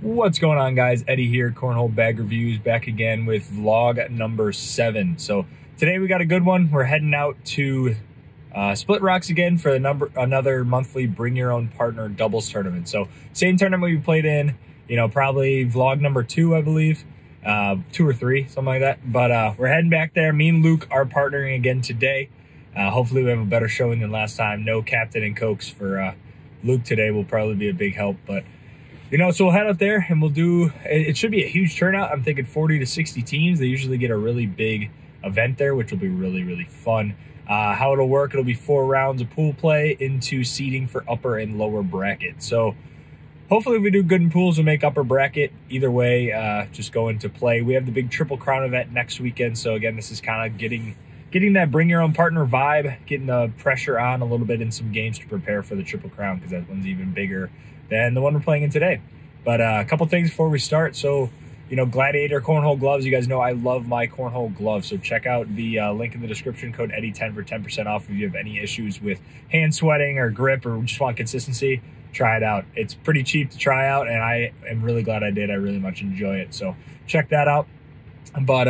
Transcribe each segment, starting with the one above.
What's going on, guys? Eddie here, Cornhole Bag Reviews, back again with vlog number 7. So today we got a good one. We're heading out to Split Rocks again for another monthly Bring Your Own Partner doubles tournament. So same tournament we played in, probably vlog number 2, I believe, 2 or 3, something like that. But we're heading back there. Me and Luke are partnering again today. Hopefully we have a better showing than last time. No Captain and Cokes for Luke today will probably be a big help, but so we'll head up there and we'll do, it should be a huge turnout. I'm thinking 40 to 60 teams. They usually get a really big event there, which will be really, really fun. How it'll work, it'll be 4 rounds of pool play into seeding for upper and lower bracket. So hopefully if we do good in pools, we'll make upper bracket. Either way, just go into play. We have the big Triple Crown event next weekend. So again, this is kind of getting that bring your own partner vibe, getting the pressure on a little bit in some games to prepare for the Triple Crown, because that one's even bigger than the one we're playing in today. But a couple things before we start. So, Gladiator Cornhole gloves. You guys know I love my Cornhole gloves. So check out the link in the description, code Eddie10 for 10% off. If you have any issues with hand sweating or grip or just want consistency, try it out. It's pretty cheap to try out, and I am really glad I did. I really much enjoy it. So check that out. But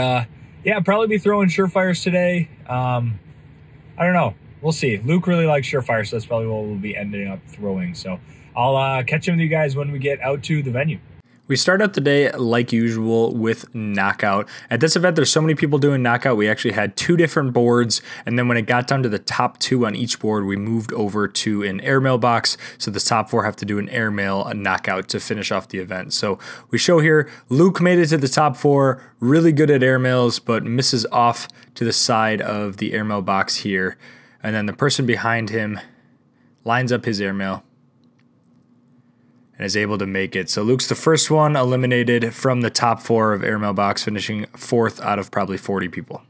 yeah, I'll probably be throwing Surefires today. I don't know. We'll see. Luke really likes Surefire, so that's probably what we'll be ending up throwing. So I'll catch in with you guys when we get out to the venue. We start out the day like usual with Knockout. At this event, there's so many people doing Knockout. We actually had 2 different boards, and then when it got down to the top 2 on each board, we moved over to an airmail box. So the top 4 have to do an airmail knockout to finish off the event. So we show here, Luke made it to the top 4, really good at airmails, but misses off to the side of the airmail box here. And then the person behind him lines up his airmail and is able to make it. So Luke's the first one eliminated from the top 4 of airmail box, finishing 4th out of probably 40 people.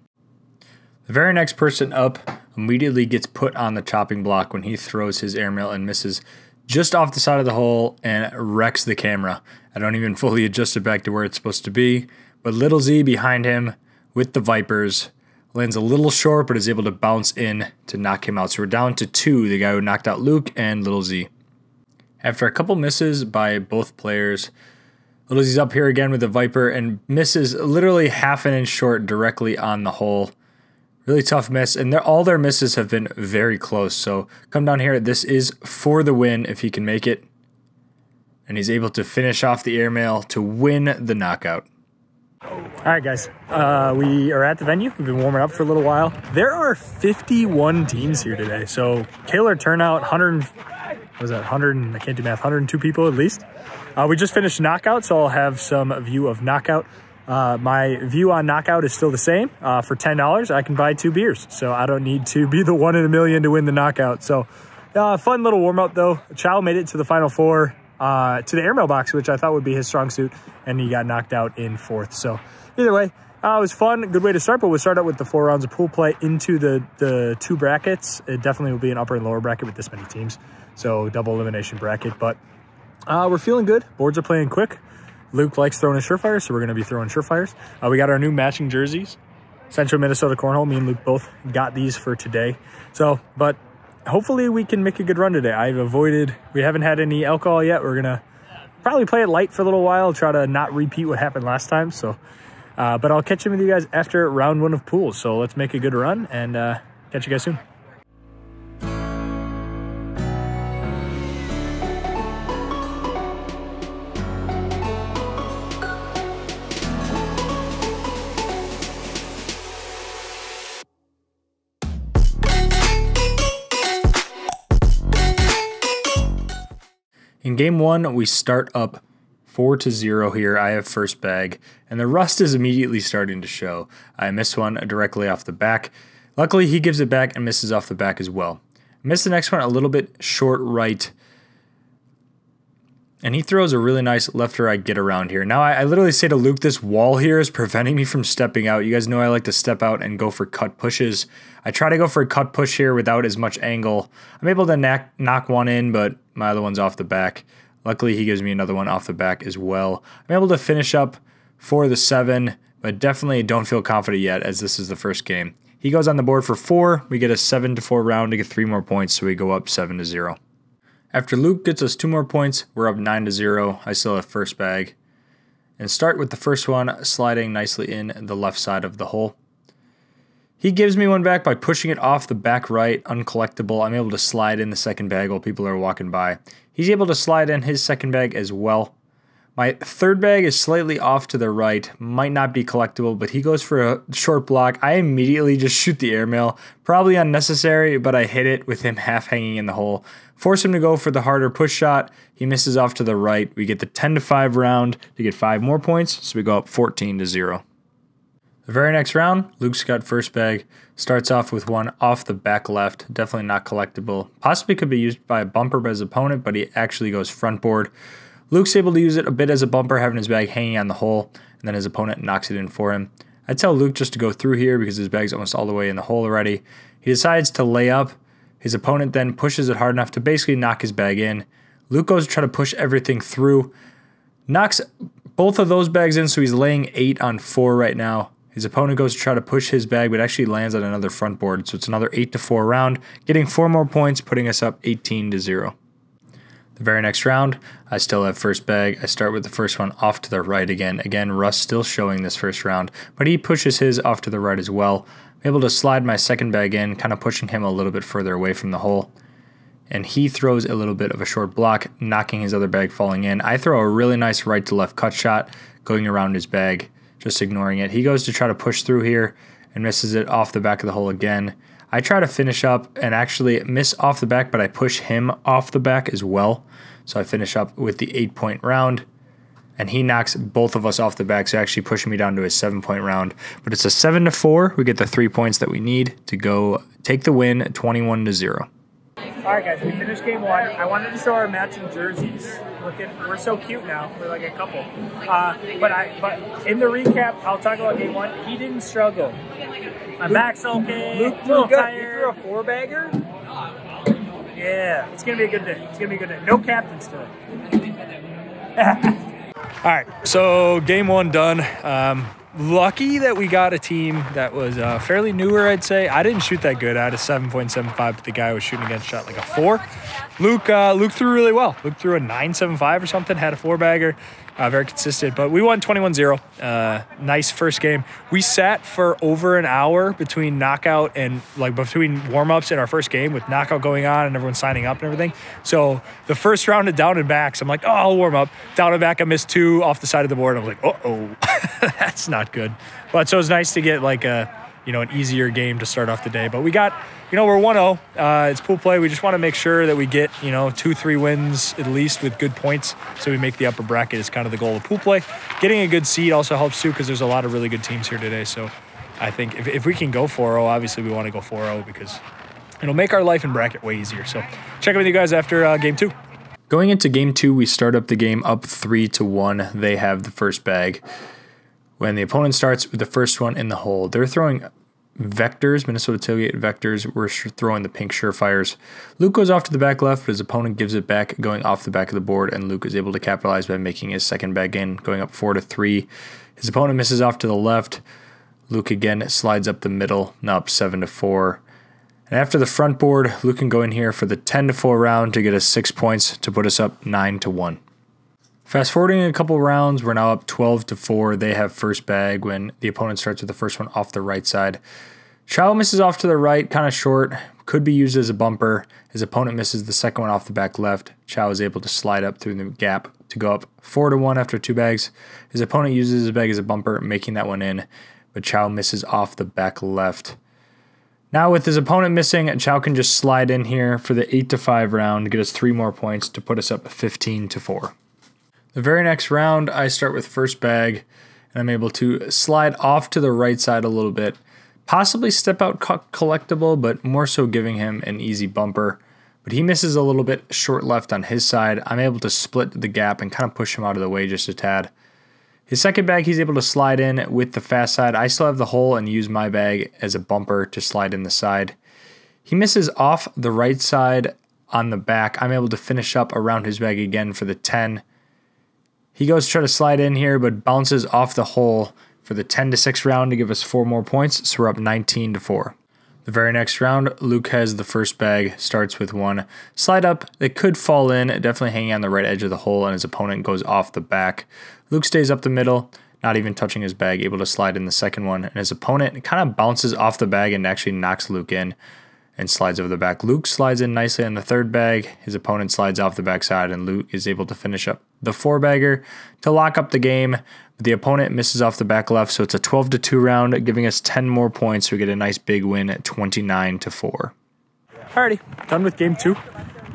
The very next person up immediately gets put on the chopping block when he throws his airmail and misses just off the side of the hole and wrecks the camera. I don't even fully adjust it back to where it's supposed to be, but Little Z behind him with the Vipers lands a little short, but is able to bounce in to knock him out. So we're down to 2, the guy who knocked out Luke and Little Z. After a couple misses by both players, Little Z's up here again with the Viper and misses literally half an inch short directly on the hole. Really tough miss, and all their misses have been very close. So come down here. This is for the win if he can make it. And he's able to finish off the airmail to win the knockout. All right, guys, we are at the venue. We've been warming up for a little while. There are 51 teams here today, so killer turnout. 102 people at least. We just finished Knockout, so I'll have some view of Knockout. My view on Knockout is still the same. For $10, I can buy 2 beers, so I don't need to be the 1 in a million to win the Knockout. So fun little warm-up, though. Chow made it to the final 4. To the airmail box, which I thought would be his strong suit, and he got knocked out in 4th. So either way, it was fun, good way to start, but we'll start out with the 4 rounds of pool play into the 2 brackets. It definitely will be an upper and lower bracket with this many teams, so double elimination bracket, but we're feeling good. Boards are playing quick. Luke likes throwing his Surefires, so we're going to be throwing Surefires. We got our new matching jerseys. Central Minnesota Cornhole, me and Luke both got these for today. So, but hopefully we can make a good run today. We haven't had any alcohol yet. We're gonna probably play it light for a little while, try to not repeat what happened last time. So, but I'll catch in with you guys after round 1 of pools. So let's make a good run and catch you guys soon. In game 1, we start up 4-0 here. I have first bag, and the rust is immediately starting to show. I miss one directly off the back. Luckily, he gives it back and misses off the back as well. I missed the next one a little bit short right, and he throws a really nice left or right get around here. Now, I literally say to Luke, this wall here is preventing me from stepping out. You guys know I like to step out and go for cut pushes. I try to go for a cut push here without as much angle. I'm able to knock one in, but my other one's off the back. Luckily, he gives me another one off the back as well. I'm able to finish up for the 7, but definitely don't feel confident yet as this is the first game. He goes on the board for 4. We get a 7-4 round to get 3 more points, so we go up 7-0. After Luke gets us 2 more points, we're up 9-0. I still have first bag. and start with the first one sliding nicely in the left side of the hole. He gives me one back by pushing it off the back right, uncollectible. I'm able to slide in the second bag while people are walking by. He's able to slide in his second bag as well. My third bag is slightly off to the right, might not be collectible, but he goes for a short block. I immediately just shoot the airmail, probably unnecessary, but I hit it with him half hanging in the hole. Force him to go for the harder push shot. He misses off to the right. We get the 10-5 round to get 5 more points, so we go up 14-0. The very next round, Luke's got first bag, starts off with one off the back left, definitely not collectible. Possibly could be used by a bumper by his opponent, but he actually goes front board. Luke's able to use it a bit as a bumper, having his bag hanging on the hole, and then his opponent knocks it in for him. I tell Luke just to go through here because his bag's almost all the way in the hole already. He decides to lay up. His opponent then pushes it hard enough to basically knock his bag in. Luke goes to try to push everything through, knocks both of those bags in, so he's laying 8 on 4 right now. His opponent goes to try to push his bag, but actually lands on another front board, so it's another 8-4 round, getting 4 more points, putting us up 18-0. The very next round, I still have first bag. I start with the first one off to the right again. Again, Russ still showing this first round, but he pushes his off to the right as well. I'm able to slide my second bag in, kind of pushing him a little bit further away from the hole. And he throws a little bit of a short block, knocking his other bag falling in. I throw a really nice right to left cut shot, going around his bag, just ignoring it. He goes to try to push through here and misses it off the back of the hole again. I try to finish up and actually miss off the back, but I push him off the back as well. So I finish up with the 8-point round, and he knocks both of us off the back, so actually pushing me down to a 7-point round. But it's a 7-4. We get the 3 points that we need to go take the win, 21-0. All right, guys, we finished game 1. I wanted to show our matching jerseys. We're so cute now. We're like a couple. But in the recap, I'll talk about game 1. He didn't struggle. My back's okay. Luke a little threw tired. a 4-bagger? Yeah, it's gonna be a good day. It's gonna be a good day. No captains today. All right, so game 1 done. Lucky that we got a team that was fairly newer, I'd say. I didn't shoot that good. I had a 7.75, but the guy I was shooting against shot like a 4. Luke threw really well. Luke threw a 9.75 or something, had a 4-bagger. Very consistent, but we won 21-0. Nice first game. We sat for over an hour between knockout and between warm-ups and our first game, with knockout going on and everyone signing up and everything. So the first round of down and backs, I'm like, oh, I'll warm up. Down and back, I missed 2 off the side of the board. I was like, uh-oh, that's not good. But so it was nice to get like an easier game to start off the day. But we got, we're 1-0. It's pool play. We just want to make sure that we get, 2-3 wins at least with good points, so we make the upper bracket is kind of the goal of pool play. Getting a good seed also helps too, because there's a lot of really good teams here today. So I think if we can go 4-0, obviously we want to go 4-0 because it'll make our life in bracket way easier. So check in with you guys after game 2. Going into game 2, we start up the game up 3-1. They have the first bag. When the opponent starts with the first one in the hole, they're throwing vectors, Minnesota tailgate vectors. We're throwing the pink surefires. Luke goes off to the back left, but his opponent gives it back, going off the back of the board, and Luke is able to capitalize by making his second bag in, going up 4-3. His opponent misses off to the left. Luke again slides up the middle, now up 7-4. And after the front board, Luke can go in here for the 10-4 round to get us 6 points to put us up 9-1. Fast forwarding a couple rounds, we're now up 12-4. They have first bag when the opponent starts with the first one off the right side. Chow misses off to the right, kind of short, could be used as a bumper. His opponent misses the second one off the back left. Chow is able to slide up through the gap to go up 4-1 after 2 bags. His opponent uses his bag as a bumper, making that one in, but Chow misses off the back left. Now with his opponent missing, Chow can just slide in here for the 8-5 round to get us 3 more points to put us up 15-4. The very next round, I start with first bag, and I'm able to slide off to the right side a little bit, possibly step out collectible, but more so giving him an easy bumper. But he misses a little bit short left on his side. I'm able to split the gap and kind of push him out of the way just a tad. His second bag, he's able to slide in with the fast side. I still have the hole and use my bag as a bumper to slide in the side. He misses off the right side on the back. I'm able to finish up around his bag again for the 10. He goes to try to slide in here, but bounces off the hole for the 10-6 round to give us 4 more points, so we're up 19-4. The very next round, Luke has the first bag, starts with one slide up that could fall in, definitely hanging on the right edge of the hole, and his opponent goes off the back. Luke stays up the middle, not even touching his bag, able to slide in the second one, and his opponent kind of bounces off the bag and actually knocks Luke in and slides over the back. Luke slides in nicely on the third bag, his opponent slides off the backside, and Luke is able to finish up the 4-bagger to lock up the game. The opponent misses off the back left, so it's a 12-2 round, giving us 10 more points. We get a nice big win at 29-4. Alrighty, done with game 2.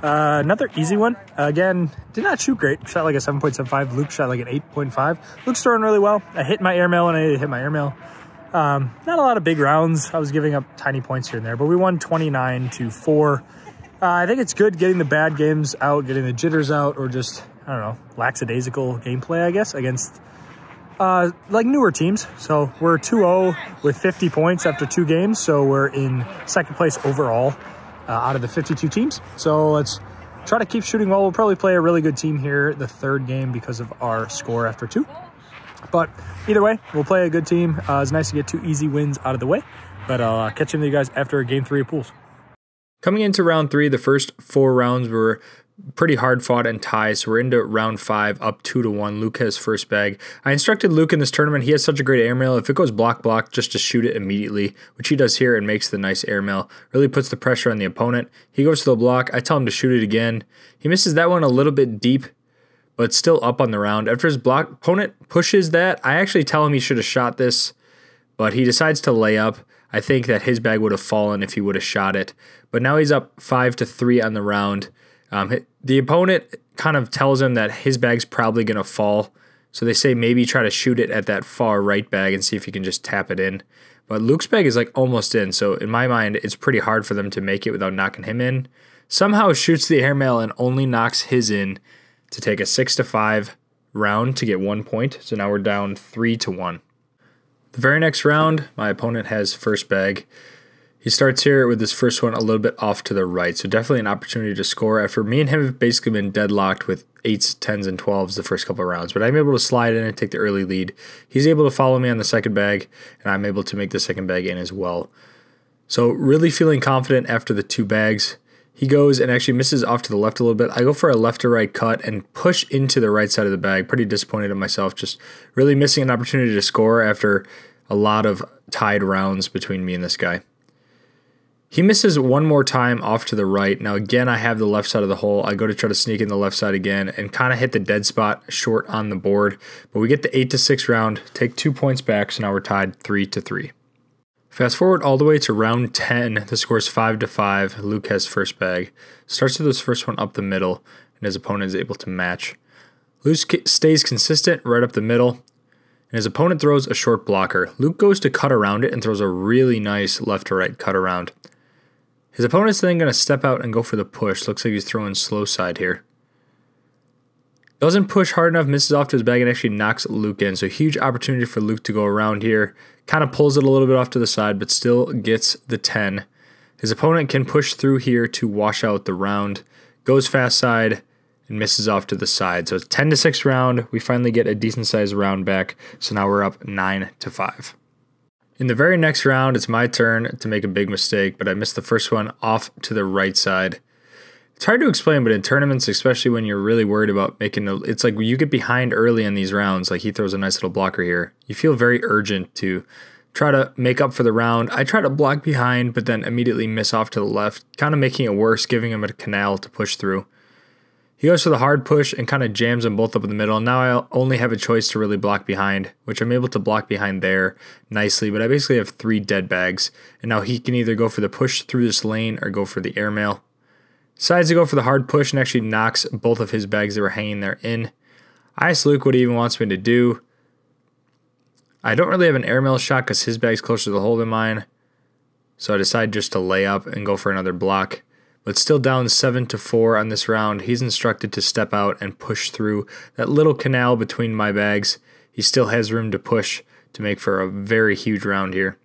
Another easy one. Again, did not shoot great. Shot like a 7.75. Luke shot like an 8.5. Luke's throwing really well. I hit my airmail and I hit my airmail. Not a lot of big rounds. I was giving up tiny points here and there, but we won 29-4. I think it's good getting the bad games out, getting the jitters out, or just, I don't know, lackadaisical gameplay, I guess, against like newer teams. So we're 2-0 with 50 points after 2 games. So we're in second place overall out of the 52 teams. So let's try to keep shooting well. We'll probably play a really good team here the third game because of our score after 2. But either way, we'll play a good team. It's nice to get 2 easy wins out of the way. But I'll catch up with you guys after game 3 of pools. Coming into round 3, the first 4 rounds were pretty hard fought and ties, so we're into round 5, up 2-1. Luke has first bag. I instructed Luke in this tournament, he has such a great airmail. If it goes block, just to shoot it immediately, which he does here and makes the nice airmail. Really puts the pressure on the opponent. He goes to the block. I tell him to shoot it again. He misses that one a little bit deep, but still up on the round. After his block, opponent pushes that. I actually tell him he should have shot this, but he decides to lay up. I think that his bag would have fallen if he would have shot it. But now he's up 5-3 on the round. The opponent kind of tells him that his bag's probably going to fall. So they say maybe try to shoot it at that far right bag and see if you can just tap it in. But Luke's bag is like almost in. So in my mind, it's pretty hard for them to make it without knocking him in. Somehow shoots the airmail and only knocks his in to take a 6-5 round to get 1 point. So now we're down 3-1. The very next round, my opponent has first bag. He starts here with his first one a little bit off to the right, so definitely an opportunity to score after me and him have basically been deadlocked with 8s, 10s, and 12s the first couple of rounds, but I'm able to slide in and take the early lead. He's able to follow me on the second bag, and I'm able to make the second bag in as well. So really feeling confident after the 2 bags. He goes and actually misses off to the left a little bit. I go for a left to right cut and push into the right side of the bag. Pretty disappointed in myself, just really missing an opportunity to score after a lot of tied rounds between me and this guy. He misses one more time off to the right. Now again, I have the left side of the hole. I go to try to sneak in the left side again and kind of hit the dead spot short on the board. But we get the 8-6 round, take 2 points back, so now we're tied 3-3. Fast forward all the way to round 10. The score's 5-5. Luke has first bag. Starts with his first one up the middle, and his opponent is able to match. Luke stays consistent right up the middle, and his opponent throws a short blocker. Luke goes to cut around it and throws a really nice left to right cut around. His opponent's then going to step out and go for the push. Looks like he's throwing slow side here. Doesn't push hard enough, misses off to his bag, and actually knocks Luke in. So huge opportunity for Luke to go around here. Kind of pulls it a little bit off to the side, but still gets the 10. His opponent can push through here to wash out the round. Goes fast side and misses off to the side. So it's 10-6 round. We finally get a decent sized round back. So now we're up 9-5. In the very next round, it's my turn to make a big mistake, but I missed the first one off to the right side. It's hard to explain, but in tournaments, especially when you're really worried about making it's like when you get behind early in these rounds, like he throws a nice little blocker here, you feel very urgent to try to make up for the round. I try to block behind, but then immediately miss off to the left, kind of making it worse, giving him a canal to push through. He goes for the hard push and kind of jams them both up in the middle. And now I only have a choice to really block behind, which I'm able to block behind there nicely. But I basically have 3 dead bags. And now he can either go for the push through this lane or go for the airmail. Decides to go for the hard push and actually knocks both of his bags that were hanging there in. I asked Luke what he even wants me to do. I don't really have an airmail shot because his bag's closer to the hole than mine. So I decide just to lay up and go for another block. But still down 7-4 on this round. He's instructed to step out and push through that little canal between my bags. He still has room to push to make for a very huge round here.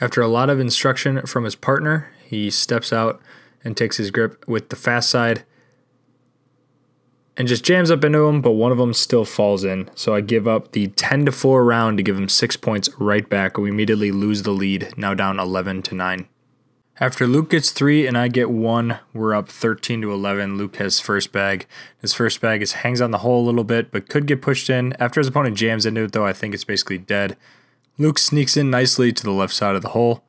After a lot of instruction from his partner, he steps out and takes his grip with the fast side and just jams up into him, but one of them still falls in. So I give up the 10-4 round to give him 6 points right back. We immediately lose the lead, now down 11-9. After Luke gets 3 and I get 1, we're up 13-11. Luke has first bag. His first bag hangs on the hole a little bit, but could get pushed in. After his opponent jams into it, though, I think it's basically dead. Luke sneaks in nicely to the left side of the hole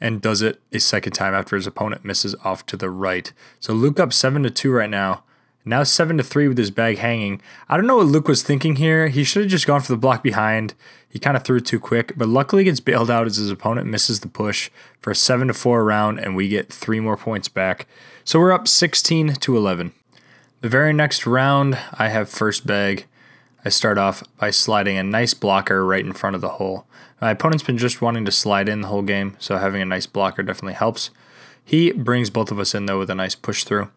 and does it a second time after his opponent misses off to the right. So Luke up 7-2 right now. Now 7-3 with his bag hanging. I don't know what Luke was thinking here. He should have just gone for the block behind. He kind of threw it too quick, but luckily gets bailed out as his opponent misses the push for a 7-4 round, and we get 3 more points back. So we're up 16-11. The very next round, I have first bag. I start off by sliding a nice blocker right in front of the hole. My opponent's been just wanting to slide in the whole game, so having a nice blocker definitely helps. He brings both of us in, though, with a nice push through.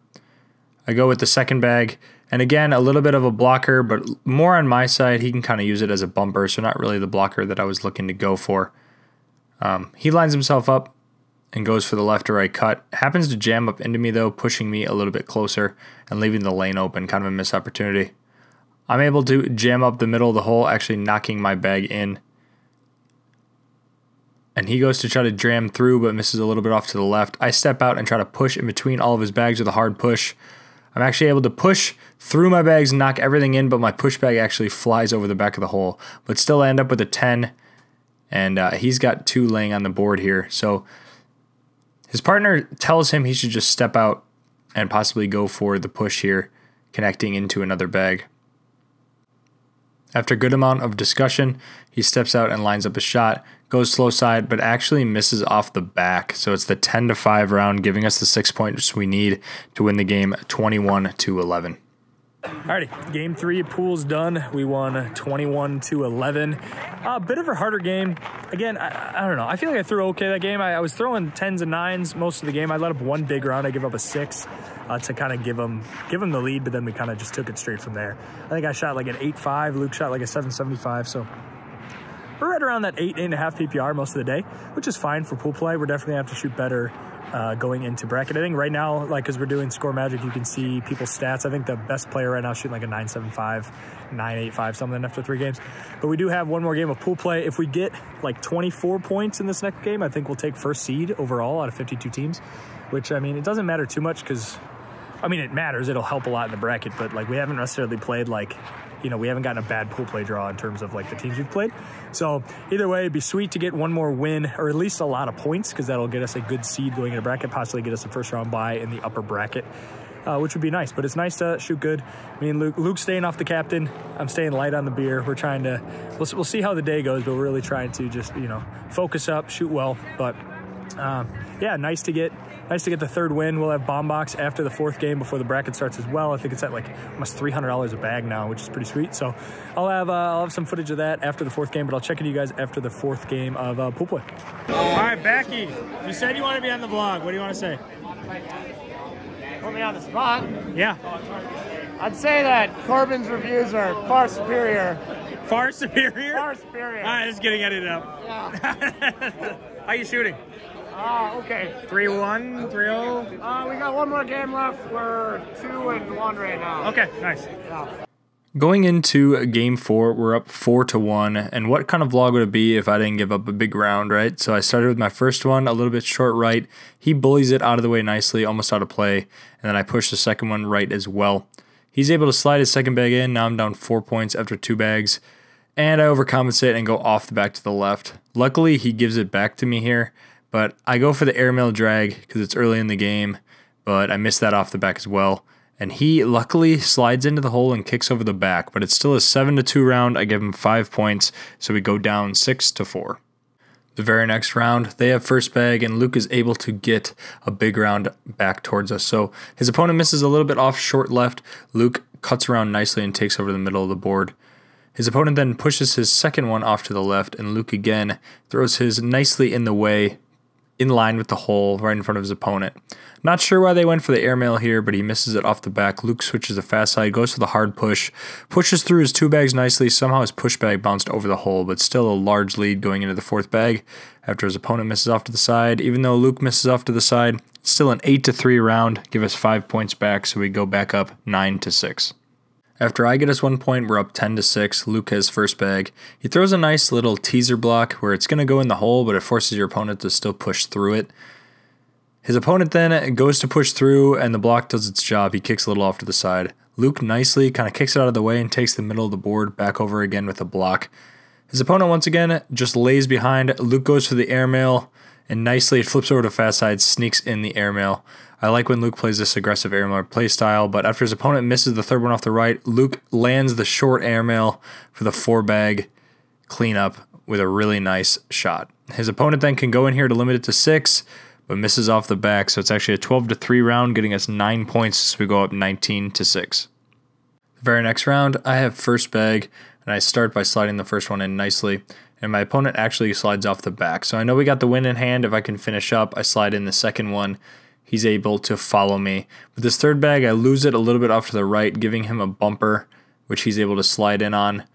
I go with the second bag, and again, a little bit of a blocker, but more on my side. He can kind of use it as a bumper, so not really the blocker that I was looking to go for. He lines himself up and goes for the left or right cut. Happens to jam up into me, though, pushing me a little bit closer and leaving the lane open, kind of a missed opportunity. I'm able to jam up the middle of the hole, actually knocking my bag in. And he goes to try to jam through, but misses a little bit off to the left. I step out and try to push in between all of his bags with a hard push. I'm actually able to push through my bags and knock everything in, but my push bag actually flies over the back of the hole. But still end up with a 10, and he's got 2 laying on the board here. So his partner tells him he should just step out and possibly go for the push here, connecting into another bag. After a good amount of discussion, he steps out and lines up a shot, goes slow side, but actually misses off the back. So it's the 10-5 round, giving us the 6 points we need to win the game 21-11. Alrighty, game 3, pool's done. We won 21-11. A bit of a harder game. Again, I don't know. I feel like I threw okay that game. I was throwing 10s and 9s most of the game. I let up one big round. I give up a 6 to kind of give him the lead, but then we kind of just took it straight from there. I think I shot like an 8.5. Luke shot like a 7.75. So we're right around that 8.5 PPR most of the day, which is fine for pool play. We're definitely have to shoot better going into bracket. I think right now, like as we're doing score magic, you can see people's stats. I think the best player right now is shooting like a 9.75, 9.85, something after 3 games. But we do have one more game of pool play. If we get like 24 points in this next game, I think we'll take first seed overall out of 52 teams, which, I mean, it doesn't matter too much because, I mean, it matters. It'll help a lot in the bracket, but like we haven't necessarily played like, you know, we haven't gotten a bad pool play draw in terms of like the teams we've played. So either way, it'd be sweet to get one more win, or at least a lot of points, because that'll get us a good seed going into bracket, possibly get us a first round bye in the upper bracket, which would be nice. But it's nice to shoot good. Me and Luke's staying off the captain. I'm staying light on the beer. We're trying to, we'll see how the day goes, but we're really trying to just, you know, focus up, shoot well. But yeah, nice to get the third win. We'll have bomb box after the 4th game before the bracket starts as well. I think it's at like almost $300 a bag now, which is pretty sweet. So I'll have some footage of that after the 4th game, but I'll check into you guys after the 4th game of pool play. All right, Becky, you said you want to be on the vlog. What do you want to say? Put me on the spot. Yeah. I'd say that Corbin's reviews are far superior. Far superior? Far superior. All right, just getting edited up. Yeah. How you shooting? Okay. 3-1, 3-0? We got one more game left. We're 2-1 right now. Okay, nice. Yeah. Going into game 4, we're up 4-1, and what kind of vlog would it be if I didn't give up a big round, right? So I started with my first one, a little bit short right. He bullies it out of the way nicely, almost out of play, and then I push the second one right as well. He's able to slide his second bag in. Now I'm down 4 points after 2 bags, and I overcompensate and go off the back to the left. Luckily, he gives it back to me here, but I go for the airmail drag because it's early in the game, but I miss that off the back as well. And he luckily slides into the hole and kicks over the back, but it's still a 7-2 round. I give him 5 points, so we go down 6-4. The very next round, they have first bag, and Luke is able to get a big round back towards us. So his opponent misses a little bit off short left. Luke cuts around nicely and takes over the middle of the board. His opponent then pushes his second one off to the left, and Luke again throws his nicely in the way, in line with the hole right in front of his opponent. Not sure why they went for the airmail here, but he misses it off the back. Luke switches the fast side, goes for the hard push, pushes through his 2 bags nicely. Somehow his push bag bounced over the hole, but still a large lead going into the 4th bag after his opponent misses off to the side. Even though Luke misses off to the side, still an 8-3 round, give us 5 points back, so we go back up 9-6. After I get us 1 point, we're up 10-6. Luke has first bag. He throws a nice little teaser block where it's going to go in the hole, but it forces your opponent to still push through it. His opponent then goes to push through, and the block does its job. He kicks a little off to the side. Luke nicely kind of kicks it out of the way and takes the middle of the board back over again with a block. His opponent once again just lays behind. Luke goes for the airmail, and nicely it flips over to fast side, sneaks in the airmail. I like when Luke plays this aggressive airmail play style, but after his opponent misses the third one off the right, Luke lands the short airmail for the 4-bag cleanup with a really nice shot. His opponent then can go in here to limit it to 6, but misses off the back, so it's actually a 12-3 round, getting us 9 points, so we go up 19-6. The very next round, I have first bag, and I start by sliding the first one in nicely, and my opponent actually slides off the back. So I know we got the win in hand. If I can finish up, I slide in the second one. He's able to follow me. With this third bag, I lose it a little bit off to the right, giving him a bumper, which he's able to slide in on.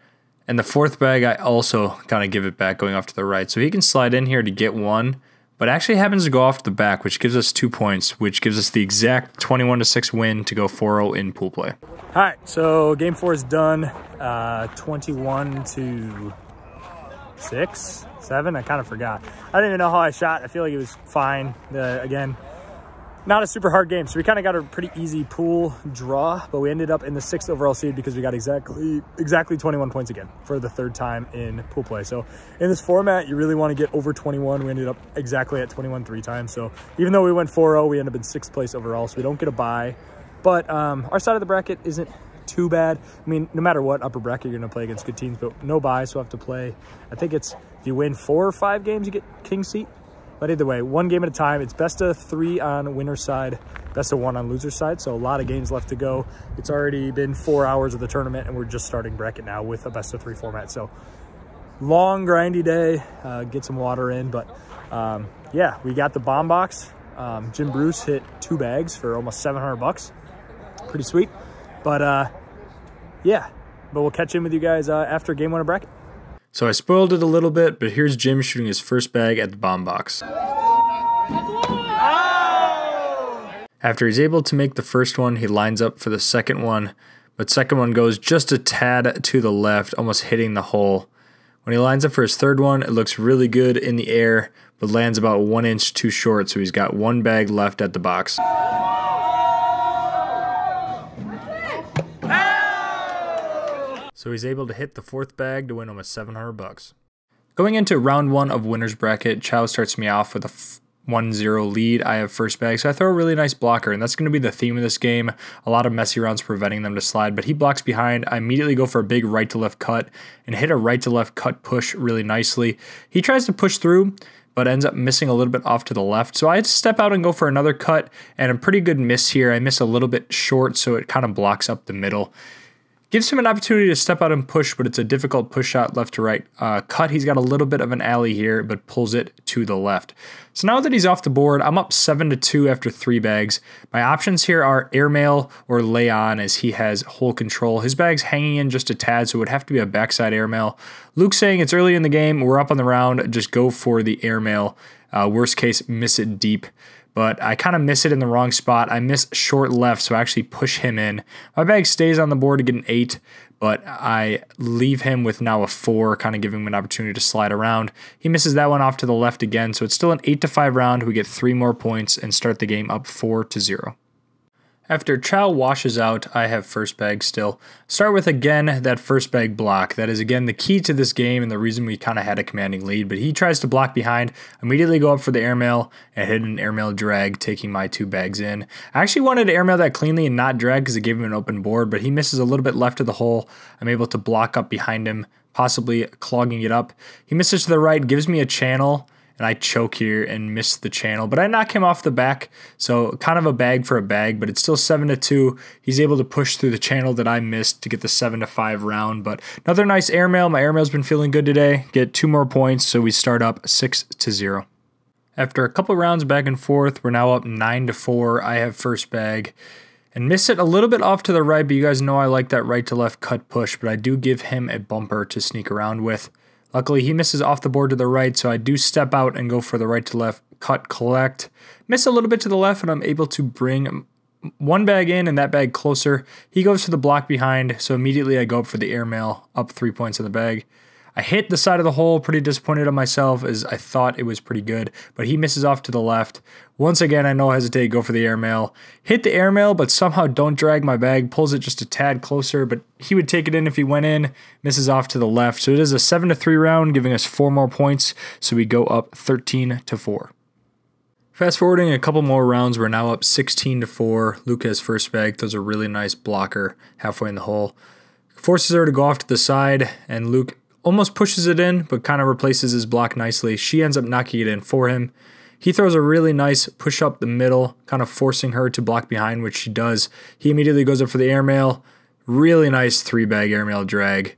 And the fourth bag, I also kind of give it back going off to the right. So he can slide in here to get one, but actually happens to go off the back, which gives us 2 points, which gives us the exact 21-6 win to go 4-0 in pool play. All right, so game 4 is done. 21-6, 7. I kind of forgot. I didn't even know how I shot. I feel like it was fine. Again, not a super hard game, so we kind of got a pretty easy pool draw, but we ended up in the 6th overall seed because we got exactly 21 points again for the 3rd time in pool play. So in this format, you really want to get over 21. We ended up exactly at 21 3 times. So even though we went 4-0, we ended up in 6th place overall, so we don't get a bye. But our side of the bracket isn't too bad. I mean, no matter what upper bracket, you're going to play against good teams, but no bye, so we'll have to play. I think it's if you win 4 or 5 games, you get king seat. But either way, 1 game at a time. It's best of 3 on winner's side, best of 1 on loser's side. So a lot of games left to go. It's already been 4 hours of the tournament, and we're just starting bracket now with a best of 3 format. So long, grindy day. Get some water in. But yeah, we got the bomb box. Jim Bruce hit 2 bags for almost $700. Pretty sweet. But yeah, but we'll catch in with you guys after game 1 of bracket. So I spoiled it a little bit, but here's Jim shooting his first bag at the bomb box. After he's able to make the first one, he lines up for the second one, but second one goes just a tad to the left, almost hitting the hole. When he lines up for his third one, it looks really good in the air, but lands about 1 inch too short, so he's got 1 bag left at the box. So he's able to hit the 4th bag to win almost $700. Going into round 1 of winner's bracket, Chow starts me off with a 1-0 lead. I have first bag, so I throw a really nice blocker, and that's going to be the theme of this game. A lot of messy rounds preventing them to slide, but he blocks behind. I immediately go for a big right-to-left cut and hit a right-to-left cut push really nicely. He tries to push through, but ends up missing a little bit off to the left. So I had to step out and go for another cut, and a pretty good miss here. I miss a little bit short, so it kind of blocks up the middle. Gives him an opportunity to step out and push, but it's a difficult push shot left to right. Cut, he's got a little bit of an alley here, but pulls it to the left. So now that he's off the board, I'm up 7-2 after 3 bags. My options here are airmail or lay on, as he has hole control. His bag's hanging in just a tad, so it would have to be a backside airmail. Luke's saying it's early in the game, we're up on the round, just go for the airmail. Worst case, miss it deep. But I kind of miss it in the wrong spot. I miss short left, so I actually push him in. My bag stays on the board to get an 8, but I leave him with now a 4, kind of giving him an opportunity to slide around. He misses that one off to the left again, so it's still an 8-5 round. We get 3 more points and start the game up 4-0. After Chow washes out, I have first bag still. Start with, again, that first bag block. That is, again, the key to this game and the reason we kind of had a commanding lead. But he tries to block behind, immediately go up for the airmail, and hit an airmail drag, taking my 2 bags in. I actually wanted to airmail that cleanly and not drag because it gave him an open board, but he misses a little bit left of the hole. I'm able to block up behind him, possibly clogging it up. He misses to the right, gives me a channel, and I choke here and miss the channel, but I knock him off the back, so kind of a bag for a bag, but it's still 7-2. He's able to push through the channel that I missed to get the 7-5 round, but another nice airmail. My airmail's been feeling good today. Get 2 more points, so we start up 6-0. After a couple rounds back and forth, we're now up 9-4. I have first bag and miss it a little bit off to the right, but you guys know I like that right to left cut push, but I do give him a bumper to sneak around with. Luckily, he misses off the board to the right, so I do step out and go for the right to left cut collect. Miss a little bit to the left, and I'm able to bring one bag in and that bag closer. He goes for the block behind, so immediately I go up for the airmail, up 3 points in the bag. I hit the side of the hole, pretty disappointed in myself as I thought it was pretty good, but he misses off to the left. Once again, I no hesitate, go for the airmail. Hit the airmail, but somehow don't drag my bag, pulls it just a tad closer, but he would take it in if he went in, misses off to the left. So it is a 7-3 round, giving us 4 more points, so we go up 13-4. Fast forwarding a couple more rounds, we're now up 16-4. Luke has first bag, throws a really nice blocker halfway in the hole. Forces her to go off to the side, and Luke almost pushes it in, but kind of replaces his block nicely. She ends up knocking it in for him. He throws a really nice push up the middle, kind of forcing her to block behind, which she does. He immediately goes up for the airmail. Really nice 3-bag airmail drag.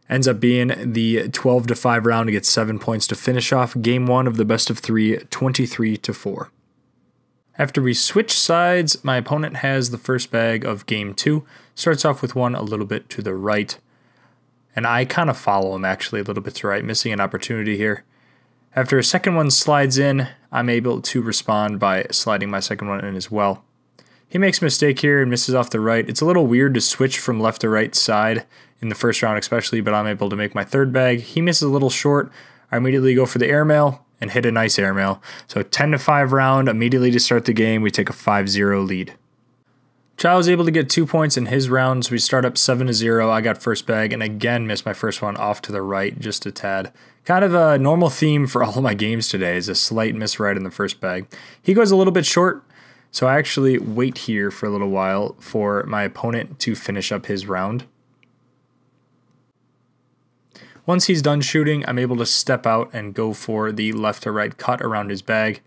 Ends up being the 12-5 round to get 7 points to finish off game 1 of the best of 3, 23-4. After we switch sides, my opponent has the first bag of game 2. Starts off with one a little bit to the right. And I kind of follow him actually a little bit to the right, missing an opportunity here. After a second one slides in, I'm able to respond by sliding my second one in as well. He makes a mistake here and misses off the right. It's a little weird to switch from left to right side in the first round especially, but I'm able to make my third bag. He misses a little short. I immediately go for the airmail and hit a nice airmail. So 10-5 round, immediately to start the game, we take a 5-0 lead. Chow was able to get 2 points in his round, so we start up 7-0. I got first bag and again missed my first one off to the right just a tad. Kind of a normal theme for all of my games today is a slight miss right in the first bag. He goes a little bit short, so I actually wait here for a little while for my opponent to finish up his round. Once he's done shooting, I'm able to step out and go for the left to right cut around his bag.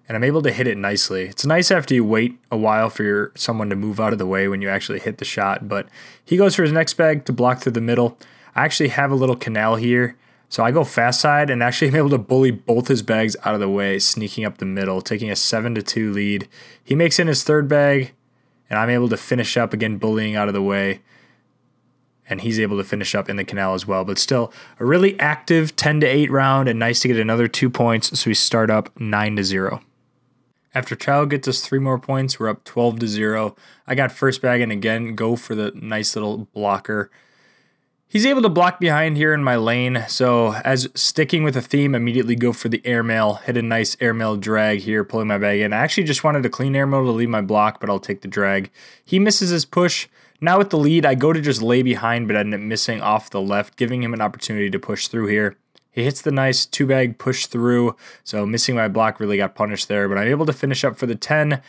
And I'm able to hit it nicely. It's nice after you wait a while for someone to move out of the way when you actually hit the shot, but he goes for his next bag to block through the middle. I actually have a little canal here, so I go fast side and actually am able to bully both his bags out of the way, sneaking up the middle, taking a 7-2 lead. He makes in his third bag, and I'm able to finish up again, bullying out of the way. And he's able to finish up in the canal as well. But still, a really active 10-8 round, and nice to get another 2 points, so we start up 9-0. After Chow gets us 3 more points, we're up 12-0. I got first bag and again go for the nice little blocker. He's able to block behind here in my lane, so as sticking with the theme, immediately go for the airmail. Hit a nice airmail drag here, pulling my bag in. I actually just wanted a clean airmail to leave my block, but I'll take the drag. He misses his push. Now with the lead, I go to just lay behind, but end up missing off the left, giving him an opportunity to push through here. He hits the nice 2-bag push through, so missing my block really got punished there, but I'm able to finish up for the 10,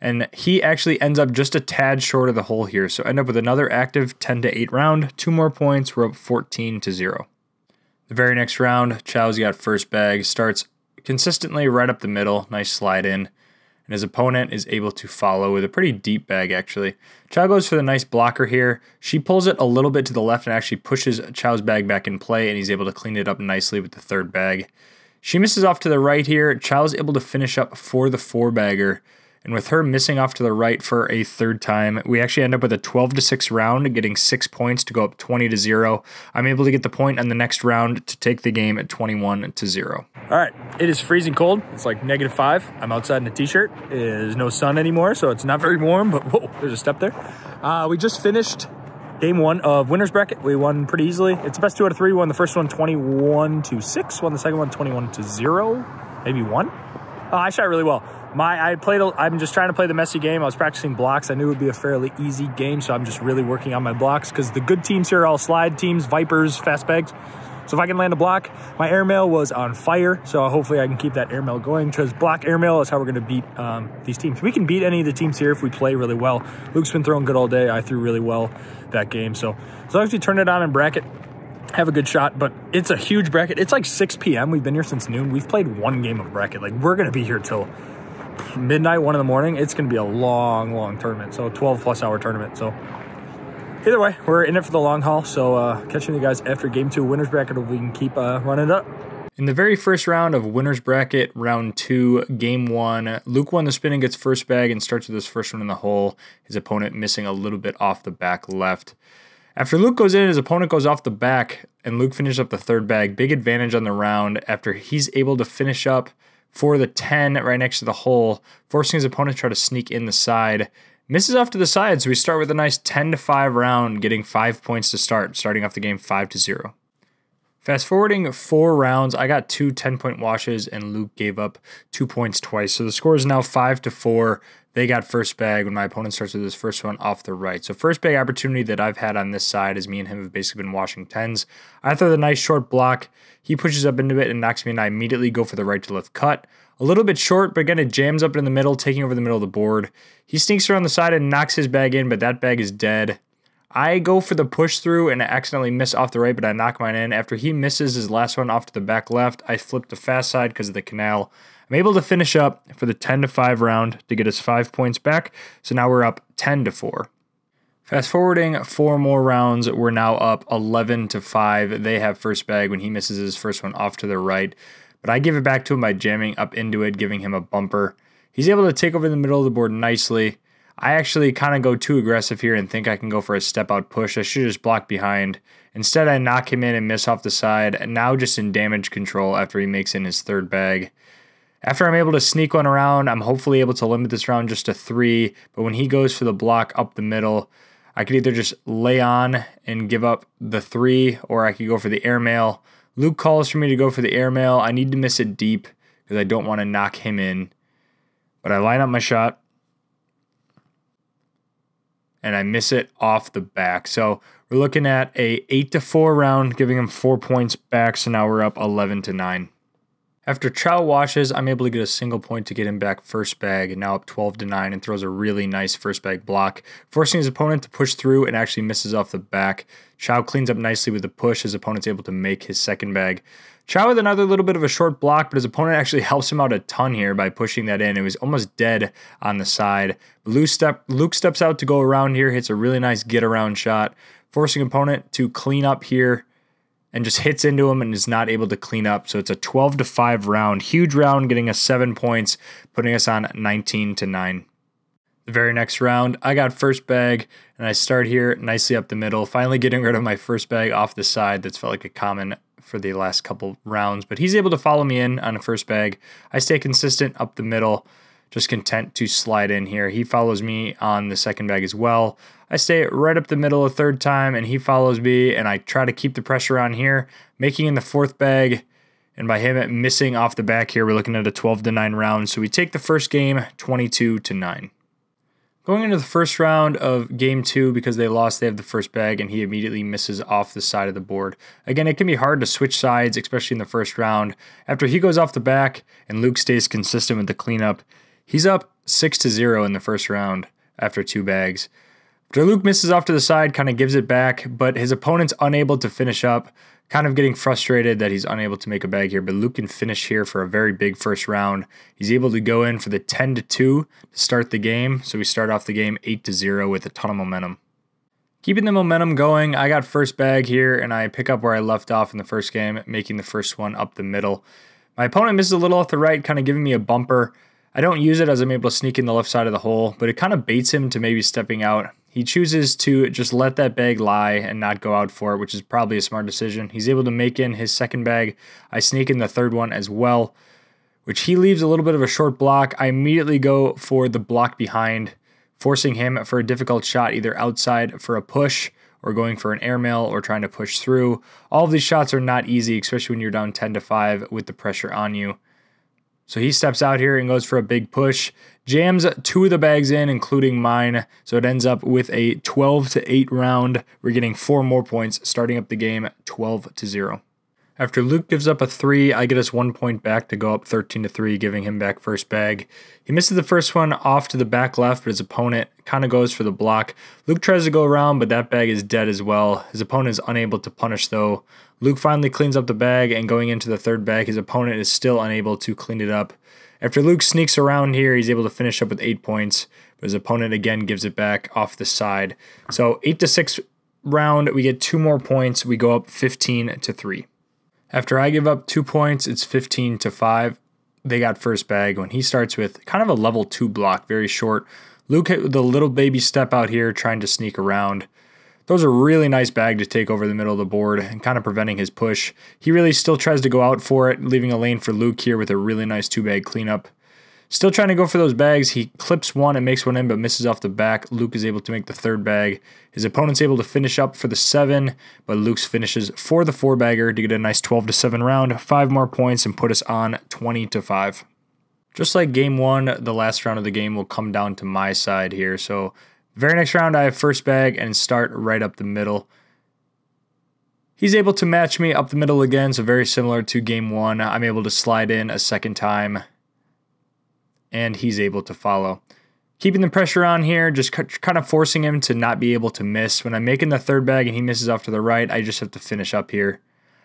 and he actually ends up just a tad short of the hole here, so end up with another active 10-8 round, 2 more points, we're up 14-0. The very next round, Chow's got first bag, starts consistently right up the middle, nice slide in, and his opponent is able to follow with a pretty deep bag actually. Chow goes for the nice blocker here. She pulls it a little bit to the left and actually pushes Chow's bag back in play, and he's able to clean it up nicely with the third bag. She misses off to the right here. Chow's able to finish up for the 4-bagger. And with her missing off to the right for a third time, we actually end up with a 12-6 round, getting 6 points to go up 20-0. I'm able to get the point on the next round to take the game at 21-0. All right, it is freezing cold. It's like -5. I'm outside in a t-shirt. There's no sun anymore, so it's not very warm, but whoa, there's a step there. We just finished game 1 of winner's bracket. We won pretty easily. It's the best 2 out of 3. We won the first one 21-6, won the second one 21-0, maybe 1. I shot really well. I'm just trying to play the messy game. I was practicing blocks. I knew it would be a fairly easy game, so I'm just really working on my blocks because the good teams here are all slide teams, Vipers, fast bags. So if I can land a block, my airmail was on fire, so hopefully I can keep that airmail going because block airmail is how we're going to beat these teams. We can beat any of the teams here if we play really well. Luke's been throwing good all day. I threw really well that game. So as long as we turn it on in bracket, have a good shot, but it's a huge bracket. It's like 6 p.m. We've been here since noon. We've played 1 game of bracket. Like, we're going to be here till midnight, 1 in the morning. It's going to be a long, long tournament. So 12+ hour tournament. So either way, we're in it for the long haul. So catching you guys after game 2 winners bracket, we can keep running it up. In the very first round of winners bracket, round 2, game 1, Luke won the spin and gets first bag and starts with his first one in the hole. His opponent missing a little bit off the back left. After Luke goes in, his opponent goes off the back, and Luke finishes up the third bag. Big advantage on the round after he's able to finish up for the 10 right next to the hole, forcing his opponent to try to sneak in the side. Misses off to the side, so we start with a nice 10-5 round, getting 5 points to start, starting off the game 5-0. Fast forwarding 4 rounds, I got 2 10-point washes, and Luke gave up 2 points twice. So the score is now 5-4. They got first bag when my opponent starts with his first one off the right. So first bag opportunity that I've had on this side is me and him have basically been washing 10s. I throw the nice short block. He pushes up into it and knocks me, and I immediately go for the right to left cut. A little bit short, but again, it jams up in the middle, taking over the middle of the board. He sneaks around the side and knocks his bag in, but that bag is dead. I go for the push through and I accidentally miss off the right, but I knock mine in. After he misses his last one off to the back left, I flip the fast side because of the canal. I'm able to finish up for the 10-5 round to get us 5 points back. So now we're up 10-4. Fast forwarding 4 more rounds, we're now up 11-5. They have first bag when he misses his first one off to the right. But I give it back to him by jamming up into it, giving him a bumper. He's able to take over the middle of the board nicely. I actually kind of go too aggressive here and think I can go for a step out push. I should just block behind. Instead, I knock him in and miss off the side, and now just in damage control after he makes in his third bag. After I'm able to sneak one around, I'm hopefully able to limit this round just to 3, but when he goes for the block up the middle, I could either just lay on and give up the 3, or I could go for the airmail. Luke calls for me to go for the airmail. I need to miss it deep because I don't want to knock him in. But I line up my shot, and I miss it off the back. So we're looking at a 8-4 round, giving him 4 points back, so now we're up 11-9. After Chow washes, I'm able to get a single point to get him back first bag, and now up 12-9, and throws a really nice first bag block, forcing his opponent to push through and actually misses off the back. Chow cleans up nicely with the push. His opponent's able to make his second bag. Chow with another little bit of a short block, but his opponent actually helps him out a ton here by pushing that in. It was almost dead on the side. Luke steps out to go around here, hits a really nice get-around shot, forcing opponent to clean up here, and just hits into him and is not able to clean up. So it's a 12-5 round. Huge round, getting us 7 points, putting us on 19-9. The very next round, I got first bag, and I start here nicely up the middle, finally getting rid of my first bag off the side. That's felt like a common for the last couple rounds, but he's able to follow me in on a first bag. I stay consistent up the middle, just content to slide in here. He follows me on the second bag as well. I stay right up the middle a third time, and he follows me, and I try to keep the pressure on here, making in the fourth bag, and by him missing off the back here, we're looking at a 12-9 round. So we take the first game 22-9. Going into the first round of game 2, because they lost, they have the first bag, and he immediately misses off the side of the board. Again, it can be hard to switch sides, especially in the first round. After he goes off the back, and Luke stays consistent with the cleanup, he's up 6-0 in the first round after 2 bags. After Luke misses off to the side, kind of gives it back, but his opponent's unable to finish up, kind of getting frustrated that he's unable to make a bag here, but Luke can finish here for a very big first round. He's able to go in for the 10-2 to start the game, so we start off the game 8-0 with a ton of momentum. Keeping the momentum going, I got first bag here, and I pick up where I left off in the first game, making the first one up the middle. My opponent misses a little off the right, kind of giving me a bumper. I don't use it as I'm able to sneak in the left side of the hole, but it kind of baits him to maybe stepping out. He chooses to just let that bag lie and not go out for it, which is probably a smart decision. He's able to make in his second bag. I sneak in the third one as well, which he leaves a little bit of a short block. I immediately go for the block behind, forcing him for a difficult shot, either outside for a push or going for an airmail or trying to push through. All of these shots are not easy, especially when you're down 10-5 with the pressure on you. So he steps out here and goes for a big push, jams 2 of the bags in, including mine. So it ends up with a 12-8 round. We're getting 4 more points, starting up the game 12-0. After Luke gives up a 3, I get us 1 point back to go up 13-3, giving him back first bag. He misses the first one off to the back left, but his opponent kind of goes for the block. Luke tries to go around, but that bag is dead as well. His opponent is unable to punish, though. Luke finally cleans up the bag, and going into the third bag, his opponent is still unable to clean it up. After Luke sneaks around here, he's able to finish up with 8 points, but his opponent again gives it back off the side. So 8-6 round, we get 2 more points. We go up 15-3. After I give up 2 points, it's 15-5. They got first bag when he starts with kind of a level 2 block, very short. Luke hit with a little baby step out here, trying to sneak around. Throws a really nice bag to take over the middle of the board and kind of preventing his push. He really still tries to go out for it, leaving a lane for Luke here with a really nice 2-bag cleanup. Still trying to go for those bags. He clips one and makes one in, but misses off the back. Luke is able to make the 3rd bag. His opponent's able to finish up for the 7, but Luke's finishes for the 4-bagger to get a nice 12-7 round, 5 more points, and put us on 20-5. Just like game 1, the last round of the game will come down to my side here. So very next round, I have first bag and start right up the middle. He's able to match me up the middle again, so very similar to game 1. I'm able to slide in a second time, and he's able to follow. Keeping the pressure on here, just kind of forcing him to not be able to miss. When I'm making the 3rd bag and he misses off to the right, I just have to finish up here.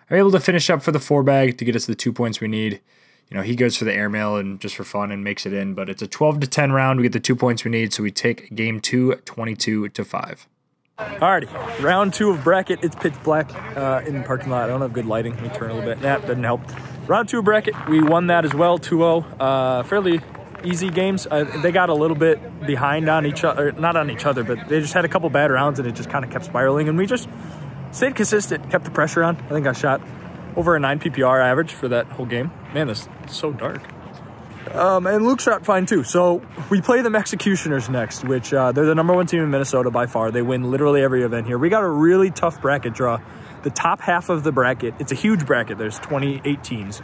I'm able to finish up for the 4-bag to get us the 2 points we need. You know, he goes for the airmail and just for fun and makes it in, but it's a 12-10 round. We get the 2 points we need, so we take game 2, 22-5. Alrighty, round 2 of bracket. It's pitch black in the parking lot. I don't have good lighting. Let me turn a little bit. That doesn't help. Round 2 of bracket, we won that as well, 2-0. Fairly easy games. They got a little bit behind on each other, not on each other, but they just had a couple bad rounds and it just kind of kept spiraling, and we just stayed consistent, kept the pressure on. I think I shot over a 9 PPR average for that whole game. Man, this is so dark. And Luke shot fine too. So we play them Executioners next, which they're the #1 team in Minnesota by far. They win literally every event here. We got a really tough bracket draw. The top half of the bracket, it's a huge bracket. There's 28 teams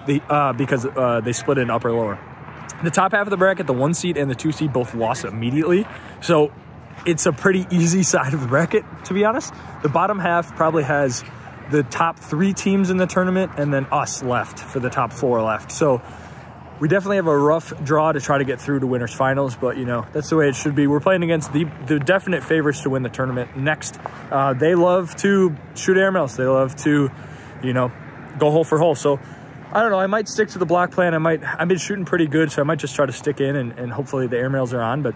because they split in upper lower. The top half of the bracket, the 1 seed and the 2 seed both lost immediately. So it's a pretty easy side of the bracket, to be honest. The bottom half probably has the top 3 teams in the tournament and then us left for the top 4 left. So we definitely have a rough draw to try to get through to winners finals, but you know, that's the way it should be. We're playing against the definite favorites to win the tournament. Next, they love to shoot airmails. They love to, you know, go hole for hole. So I don't know, I might stick to the block plan. I've been shooting pretty good, so I might just try to stick in and hopefully the airmails are on, but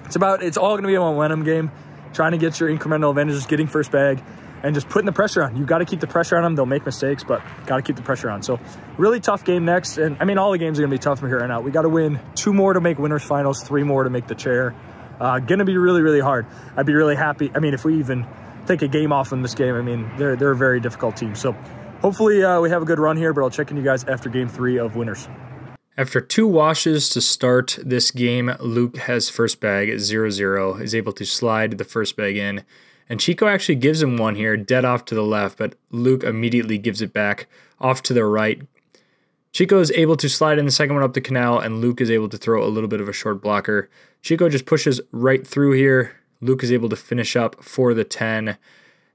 it's all gonna be a momentum game, trying to get your incremental advantages, getting first bag, and just putting the pressure on. You've got to keep the pressure on them. They'll make mistakes, but got to keep the pressure on. So really tough game next. And I mean, all the games are going to be tough from here on out. We got to win 2 more to make winners finals, 3 more to make the chair. Going to be really, really hard. I'd be really happy. I mean, if we even take a game off in this game, I mean, they're a very difficult team. So hopefully we have a good run here, but I'll check in you guys after game 3 of winners. After 2 washes to start this game, Luke has first bag at 0-0, is able to slide the first bag in. And Chico actually gives him one here, dead off to the left, but Luke immediately gives it back off to the right. Chico is able to slide in the second one up the canal, and Luke is able to throw a little bit of a short blocker. Chico just pushes right through here. Luke is able to finish up for the 10.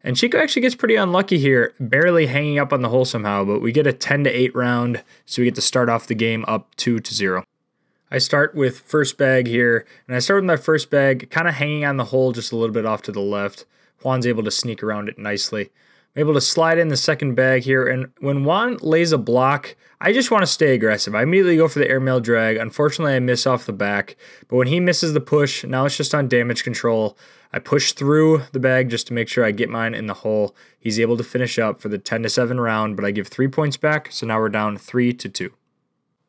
And Chico actually gets pretty unlucky here, barely hanging up on the hole somehow, but we get a 10-8 round, so we get to start off the game up 2-0. I start with first bag here, and I start with my first bag kind of hanging on the hole just a little bit off to the left. Juan's able to sneak around it nicely. I'm able to slide in the second bag here, and when Juan lays a block, I just want to stay aggressive. I immediately go for the airmail drag. Unfortunately, I miss off the back, but when he misses the push, now it's just on damage control. I push through the bag just to make sure I get mine in the hole. He's able to finish up for the 10-7 round, but I give 3 points back, so now we're down 3-2.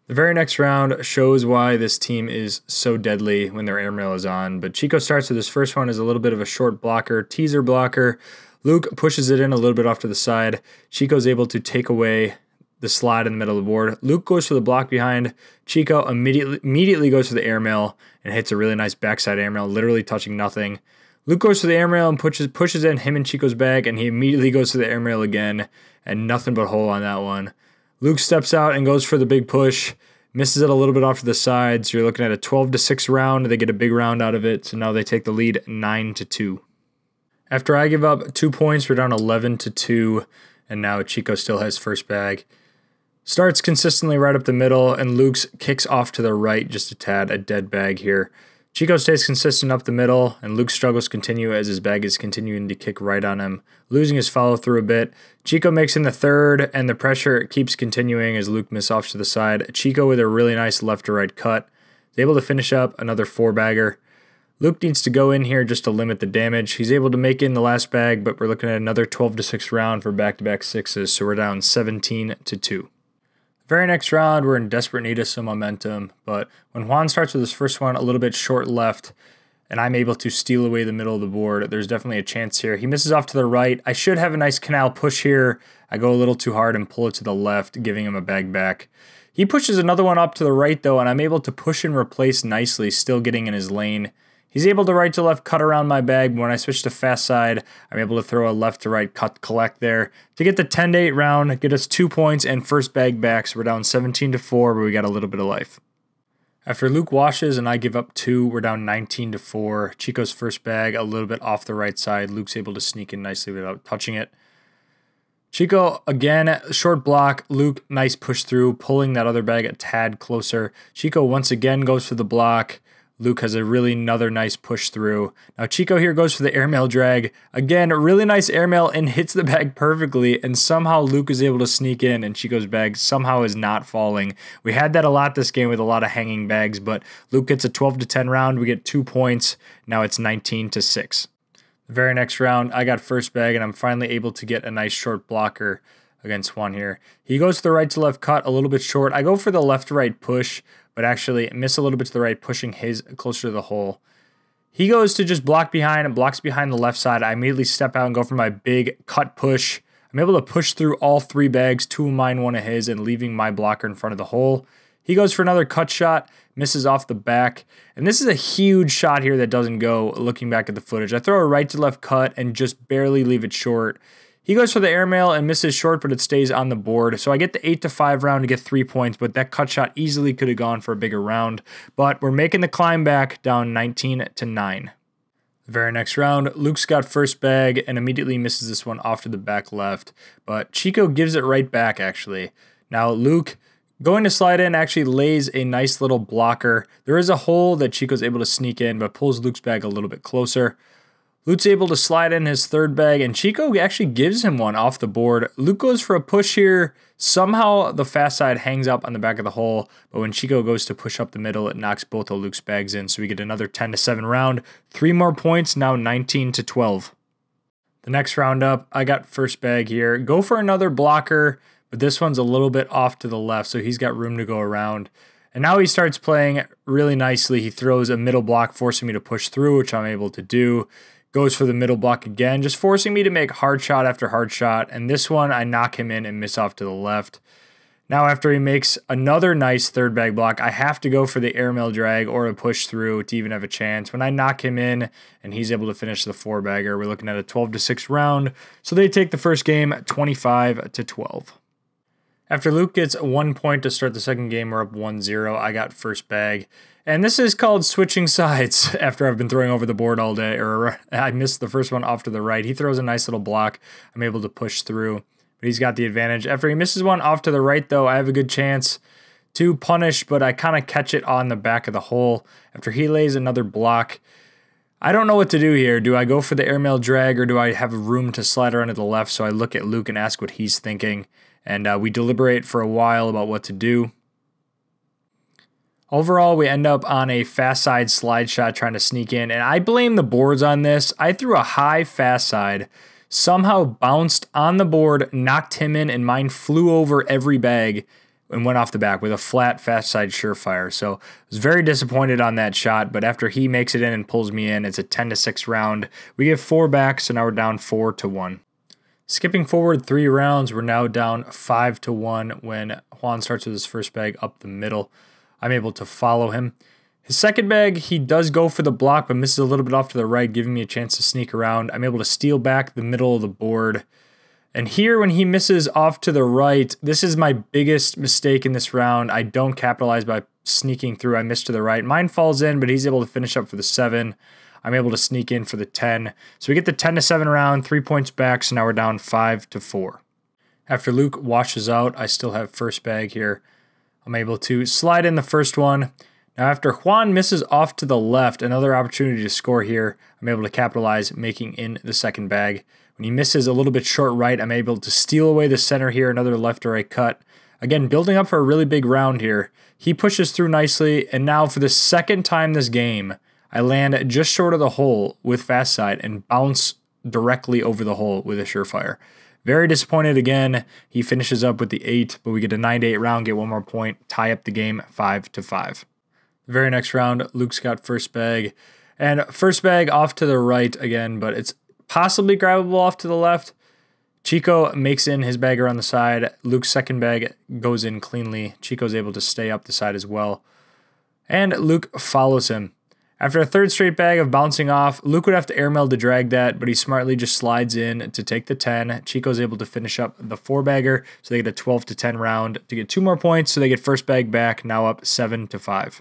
The very next round shows why this team is so deadly when their airmail is on, but Chico starts with his first one as a little bit of a short blocker, teaser blocker. Luke pushes it in a little bit off to the side. Chico's able to take away the slide in the middle of the board. Luke goes for the block behind. Chico immediately goes for the airmail and hits a really nice backside airmail, literally touching nothing. Luke goes for the airmail and pushes in him and Chico's bag, and he immediately goes for the airmail again, and nothing but hole on that one. Luke steps out and goes for the big push, misses it a little bit off to the side, so you're looking at a 12-6 round. They get a big round out of it, so now they take the lead 9-2. After I give up 2 points, we're down 11-2, and now Chico still has first bag. Starts consistently right up the middle, and Luke's kicks off to the right just a tad, a dead bag here. Chico stays consistent up the middle, and Luke's struggles continue as his bag is continuing to kick right on him, losing his follow-through a bit. Chico makes in the third, and the pressure keeps continuing as Luke misses off to the side. Chico with a really nice left-to-right cut is able to finish up another 4-bagger. Luke needs to go in here just to limit the damage. He's able to make in the last bag, but we're looking at another 12-6 round for back-to-back sixes, so we're down 17-2. Very next round, we're in desperate need of some momentum, but when Juan starts with his first one a little bit short left, and I'm able to steal away the middle of the board. There's definitely a chance here. He misses off to the right. I should have a nice canal push here. I go a little too hard and pull it to the left, giving him a bag back. He pushes another one up to the right, though, and I'm able to push and replace nicely, still getting in his lane. He's able to right to left cut around my bag, but when I switch to fast side, I'm able to throw a left to right cut collect there to get the 10-8 round, get us 2 points and first bag back, so we're down 17-4, but we got a little bit of life. After Luke washes and I give up 2, we're down 19-4. Chico's first bag a little bit off the right side. Luke's able to sneak in nicely without touching it. Chico, again, short block. Luke, nice push through, pulling that other bag a tad closer. Chico once again goes for the block. Luke has another nice push through. Now Chico here goes for the airmail drag. Again, really nice airmail and hits the bag perfectly, and somehow Luke is able to sneak in and Chico's bag somehow is not falling. We had that a lot this game with a lot of hanging bags, but Luke gets a 12-10 round. We get 2 points. Now it's 19-6. The very next round, I got first bag, and I'm finally able to get a nice short blocker against Juan here. He goes to the right to left cut, a little bit short. I go for the left to right push, but actually miss a little bit to the right, pushing his closer to the hole. He goes to just block behind and blocks behind the left side. I immediately step out and go for my big cut push. I'm able to push through all 3 bags, 2 of mine, 1 of his, and leaving my blocker in front of the hole. He goes for another cut shot, misses off the back. And this is a huge shot here that doesn't go, looking back at the footage. I throw a right to left cut and just barely leave it short. He goes for the airmail and misses short, but it stays on the board. So I get the 8-5 round to get 3 points, but that cut shot easily could have gone for a bigger round. But we're making the climb back, down 19-9. The very next round, Luke's got first bag and immediately misses this one off to the back left. But Chico gives it right back, actually. Now Luke, going to slide in, actually lays a nice little blocker. There is a hole that Chico's able to sneak in, but pulls Luke's bag a little bit closer. Luke's able to slide in his third bag, and Chico actually gives him one off the board. Luke goes for a push here. Somehow the fast side hangs up on the back of the hole, but when Chico goes to push up the middle, it knocks both of Luke's bags in, so we get another 10-7 round. 3 more points, now 19-12. The next round up, I got first bag here. Go for another blocker, but this one's a little bit off to the left, so he's got room to go around. And now he starts playing really nicely. He throws a middle block, forcing me to push through, which I'm able to do. Goes for the middle block again, just forcing me to make hard shot after hard shot. And this one, I knock him in and miss off to the left. Now after he makes another nice third bag block, I have to go for the airmail drag or a push through to even have a chance. When I knock him in and he's able to finish the 4-bagger, we're looking at a 12-6 round. So they take the first game 25-12. After Luke gets 1 point to start the second game, we're up 1-0. I got first bag. And this is called switching sides after I've been throwing over the board all day. Or I missed the first one off to the right. He throws a nice little block. I'm able to push through, but he's got the advantage. After he misses one off to the right, though, I have a good chance to punish, but I kind of catch it on the back of the hole. After he lays another block, I don't know what to do here. Do I go for the airmail drag or do I have room to slide around to the left? So I look at Luke and ask what he's thinking. And we deliberate for a while about what to do. Overall, we end up on a fast side slide shot trying to sneak in. And I blame the boards on this. I threw a high fast side, somehow bounced on the board, knocked him in, and mine flew over every bag and went off the back with a flat fast side surefire. So I was very disappointed on that shot. But after he makes it in and pulls me in, it's a 10-6 round. We get 4 back, so now we're down 4-1. Skipping forward 3 rounds, we're now down 5-1 when Juan starts with his first bag up the middle. I'm able to follow him. His second bag, he does go for the block, but misses a little bit off to the right, giving me a chance to sneak around. I'm able to steal back the middle of the board. And here, when he misses off to the right, this is my biggest mistake in this round. I don't capitalize by sneaking through. I miss to the right. Mine falls in, but he's able to finish up for the 7. I'm able to sneak in for the 10. So we get the 10-7 round, 3 points back, so now we're down 5-4. After Luke washes out, I still have first bag here. I'm able to slide in the first one. Now after Juan misses off to the left, another opportunity to score here, I'm able to capitalize, making in the second bag. When he misses a little bit short right, I'm able to steal away the center here, another left or right cut. Again, building up for a really big round here. He pushes through nicely, and now for the second time this game, I land just short of the hole with fast side and bounce directly over the hole with a surefire. Very disappointed again. He finishes up with the 8, but we get a 9-8 round, get 1 more point, tie up the game 5-5. The very next round, Luke's got first bag. And first bag off to the right again, but it's possibly grabbable off to the left. Chico makes in his bag around the side. Luke's second bag goes in cleanly. Chico's able to stay up the side as well. And Luke follows him. After a third straight bag of bouncing off, Luke would have to airmail to drag that, but he smartly just slides in to take the 10. Chico's able to finish up the 4-bagger, so they get a 12 to 10 round to get 2 more points, so they get first bag back, now up 7 to 5.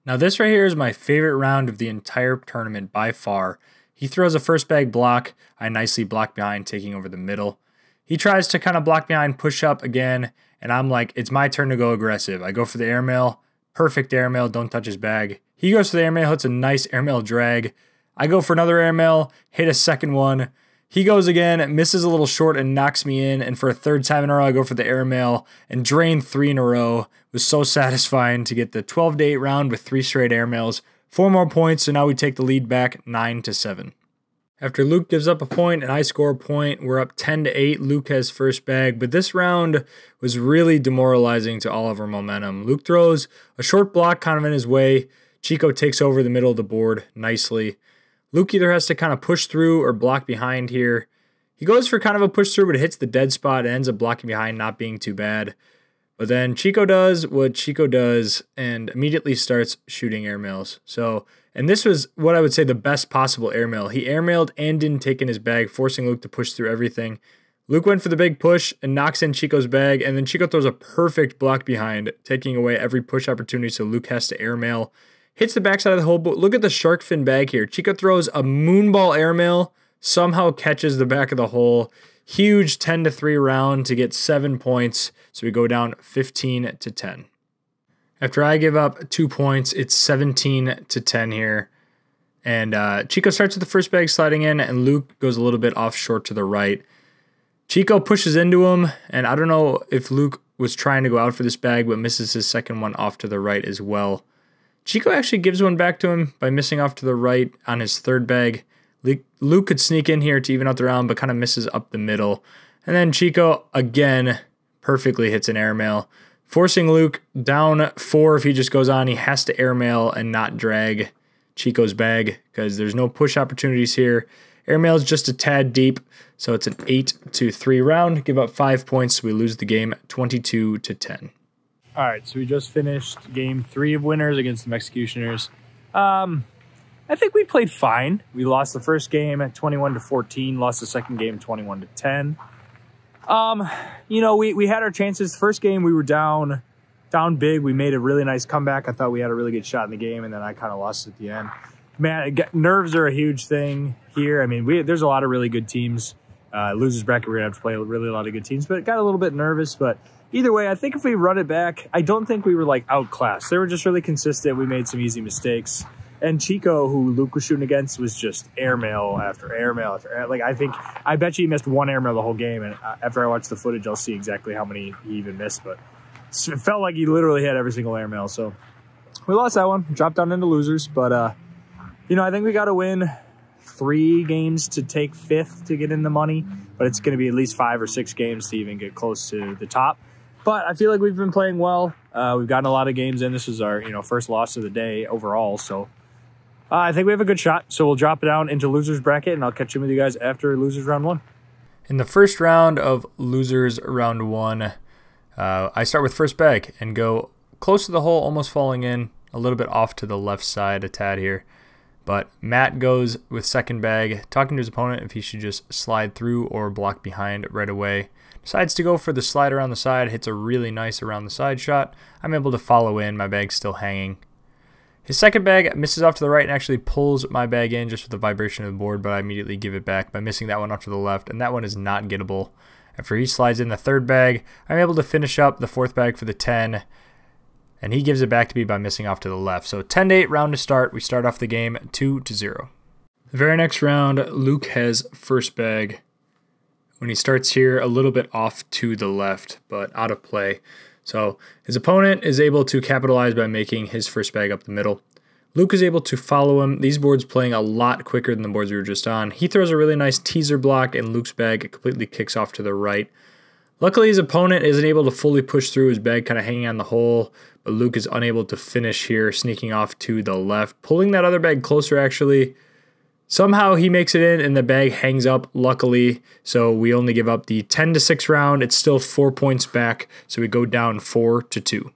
Now this right here is my favorite round of the entire tournament by far. He throws a first bag block. I nicely block behind, taking over the middle. He tries to kind of block behind, push up again, and I'm like, it's my turn to go aggressive. I go for the airmail. Perfect airmail, don't touch his bag. He goes for the airmail, hits a nice airmail drag. I go for another airmail, hit a second one. He goes again, misses a little short and knocks me in. And for a third time in a row, I go for the airmail and drain 3 in a row. It was so satisfying to get the 12 to 8 round with 3 straight airmails. 4 more points, so now we take the lead back 9 to 7. After Luke gives up a point and I score a point, we're up 10 to 8. Luke has first bag, but this round was really demoralizing to all of our momentum. Luke throws a short block kind of in his way. Chico takes over the middle of the board nicely. Luke either has to kind of push through or block behind here. He goes for kind of a push through, but it hits the dead spot and ends up blocking behind, not being too bad. But then Chico does what Chico does and immediately starts shooting airmails. And this was what I would say the best possible airmail. He airmailed and didn't take in his bag, forcing Luke to push through everything. Luke went for the big push and knocks in Chico's bag, and then Chico throws a perfect block behind, taking away every push opportunity, so Luke has to airmail. Hits the backside of the hole, but look at the shark fin bag here. Chico throws a moonball airmail, somehow catches the back of the hole. Huge 10 to 3 round to get 7 points, so we go down 15 to 10. After I give up 2 points, it's 17 to 10 here. And Chico starts with the first bag sliding in, and Luke goes a little bit off short to the right. Chico pushes into him, and I don't know if Luke was trying to go out for this bag, but misses his second one off to the right as well. Chico actually gives one back to him by missing off to the right on his third bag. Luke could sneak in here to even out the round, but kind of misses up the middle. And then Chico, again, perfectly hits an airmail, forcing Luke down 4 if he just goes on. He has to airmail and not drag Chico's bag because there's no push opportunities here. Airmail is just a tad deep, so it's an 8 to 3 round. Give up 5 points, so we lose the game 22 to 10. All right, so we just finished game 3 of winners against the Executioners. I think we played fine. We lost the first game at 21 to 14, lost the second game 21 to 10. You know, we had our chances. First game we were down big. We made a really nice comeback. I thought we had a really good shot in the game, and then I kind of lost at the end. Man, nerves are a huge thing here. I mean, there's a lot of really good teams. Losers bracket, we're gonna have to play really a lot of good teams, but got a little bit nervous. But either way, I think if we run it back, I don't think we were like outclassed. They were just really consistent. We made some easy mistakes. And Chico, who Luke was shooting against, was just airmail after airmail after air. Like, I bet you he missed one airmail the whole game. And after I watch the footage, I'll see exactly how many he even missed. But it felt like he literally had every single airmail. So we lost that one, dropped down into losers. But, you know, I think we got to win 3 games to take 5th to get in the money. But it's going to be at least 5 or 6 games to even get close to the top. But I feel like we've been playing well. We've gotten a lot of games in. This is our, first loss of the day overall. So I think we have a good shot. So we'll drop it down into losers bracket, and I'll catch up with you guys after losers round 1. In the first round of losers round 1, I start with first bag and go close to the hole, almost falling in, a little bit off to the left side a tad here. But Matt goes with second bag, talking to his opponent if he should just slide through or block behind right away. Decides to go for the slide around the side, hits a really nice around the side shot. I'm able to follow in, my bag's still hanging. His second bag misses off to the right and actually pulls my bag in just with the vibration of the board, but I immediately give it back by missing that one off to the left, and that one is not gettable. After he slides in the third bag, I'm able to finish up the fourth bag for the 10, and he gives it back to me by missing off to the left. So 10 to 8 round to start. We start off the game 2 to 0. The very next round, Luke has first bag. When he starts here, a little bit off to the left, but out of play. So his opponent is able to capitalize by making his first bag up the middle. Luke is able to follow him. These boards playing a lot quicker than the boards we were just on. He throws a really nice teaser block, and Luke's bag completely kicks off to the right. Luckily, his opponent isn't able to fully push through, his bag kind of hanging on the hole, but Luke is unable to finish here, sneaking off to the left, pulling that other bag closer actually. Somehow he makes it in and the bag hangs up, luckily, so we only give up the 10-6 round. It's still 4 points back, so we go down 4-2.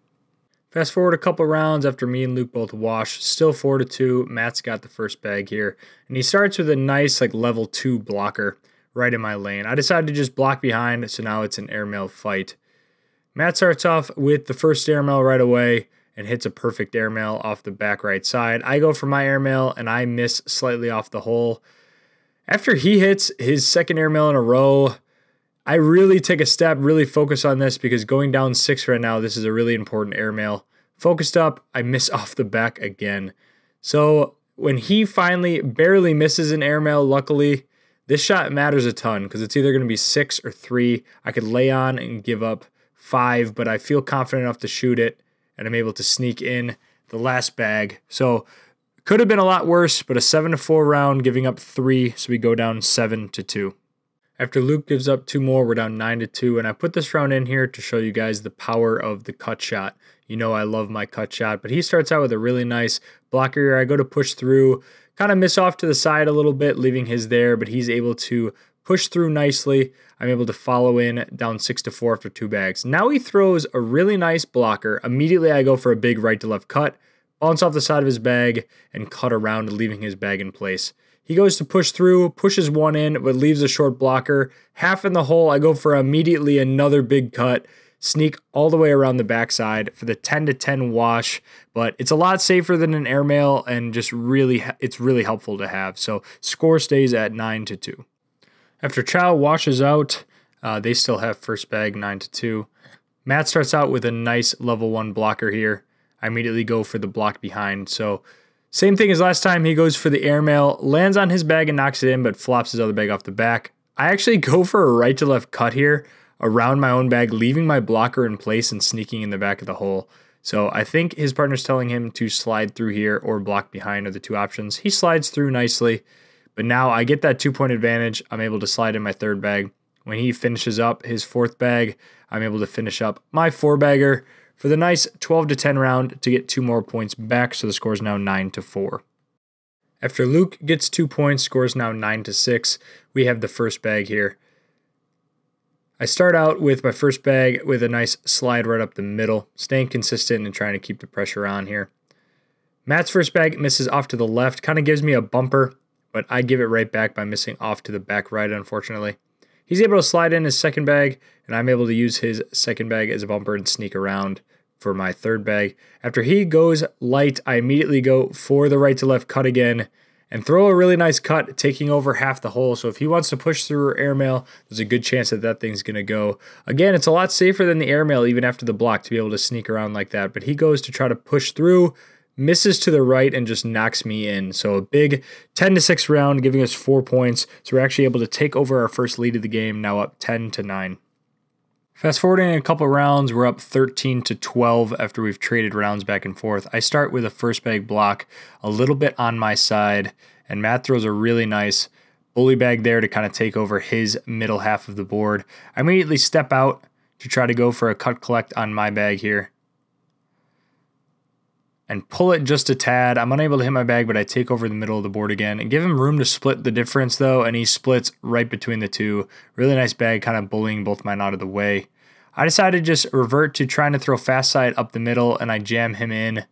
Fast forward a couple rounds after me and Luke both wash, still 4-2. Matt's got the first bag here, and he starts with a nice like level 2 blocker right in my lane. I decided to just block behind, so now it's an airmail fight. Matt starts off with the first airmail right away and hits a perfect airmail off the back right side. I go for my airmail and I miss slightly off the hole. After he hits his second airmail in a row, I really take a step, really focus on this because going down 6 right now, this is a really important airmail. Focused up, I miss off the back again. So when he finally barely misses an airmail, luckily, this shot matters a ton because it's either going to be 6 or 3. I could lay on and give up 5, but I feel confident enough to shoot it, and I'm able to sneak in the last bag. So could have been a lot worse, but a 7-4 round, giving up 3, so we go down 7-2. After Luke gives up 2 more, we're down 9-2, and I put this round in here to show you guys the power of the cut shot. You know I love my cut shot, but he starts out with a really nice blocker here. I go to push through, kind of miss off to the side a little bit, leaving his there, but he's able to push through nicely. I'm able to follow in down 6-4 after 2 bags. Now he throws a really nice blocker. Immediately I go for a big right to left cut, bounce off the side of his bag, and cut around, leaving his bag in place. He goes to push through, pushes one in, but leaves a short blocker. Half in the hole, I go for immediately another big cut, sneak all the way around the backside for the 10-10 wash, but it's a lot safer than an airmail and just really, it's really helpful to have. So score stays at 9-2. After Chow washes out, they still have first bag 9-2. Matt starts out with a nice level 1 blocker here. I immediately go for the block behind. So same thing as last time, he goes for the airmail, lands on his bag and knocks it in, but flops his other bag off the back. I actually go for a right to left cut here around my own bag, leaving my blocker in place and sneaking in the back of the hole. So I think his partner's telling him to slide through here or block behind are the 2 options. He slides through nicely, but now I get that 2-point advantage. I'm able to slide in my 3rd bag. When he finishes up his 4th bag, I'm able to finish up my 4-bagger for the nice 12-10 round to get 2 more points back, so the score is now 9-4. After Luke gets 2 points, score is now 9-6. We have the first bag here. I start out with my first bag with a nice slide right up the middle, staying consistent and trying to keep the pressure on here. Matt's first bag misses off to the left, kind of gives me a bumper, but I give it right back by missing off to the back right, unfortunately. He's able to slide in his 2nd bag, and I'm able to use his 2nd bag as a bumper and sneak around for my 3rd bag. After he goes light, I immediately go for the right to left cut again and throw a really nice cut, taking over half the hole. So if he wants to push through or airmail, there's a good chance that that thing's going to go. Again, it's a lot safer than the airmail even after the block to be able to sneak around like that. But he goes to try to push through, misses to the right, and just knocks me in. So a big 10-6 round, giving us 4 points. So we're actually able to take over our first lead of the game, now up 10-9. Fast forwarding a couple rounds, we're up 13-12 after we've traded rounds back and forth. I start with a first bag block a little bit on my side, and Matt throws a really nice bully bag there to kind of take over his middle half of the board. I immediately step out to try to go for a cut collect on my bag here and pull it just a tad. I'm unable to hit my bag, but I take over the middle of the board again and give him room to split the difference though, and he splits right between the 2. Really nice bag, kind of bullying both mine out of the way. I decided to just revert to trying to throw fast side up the middle, and I jam him in.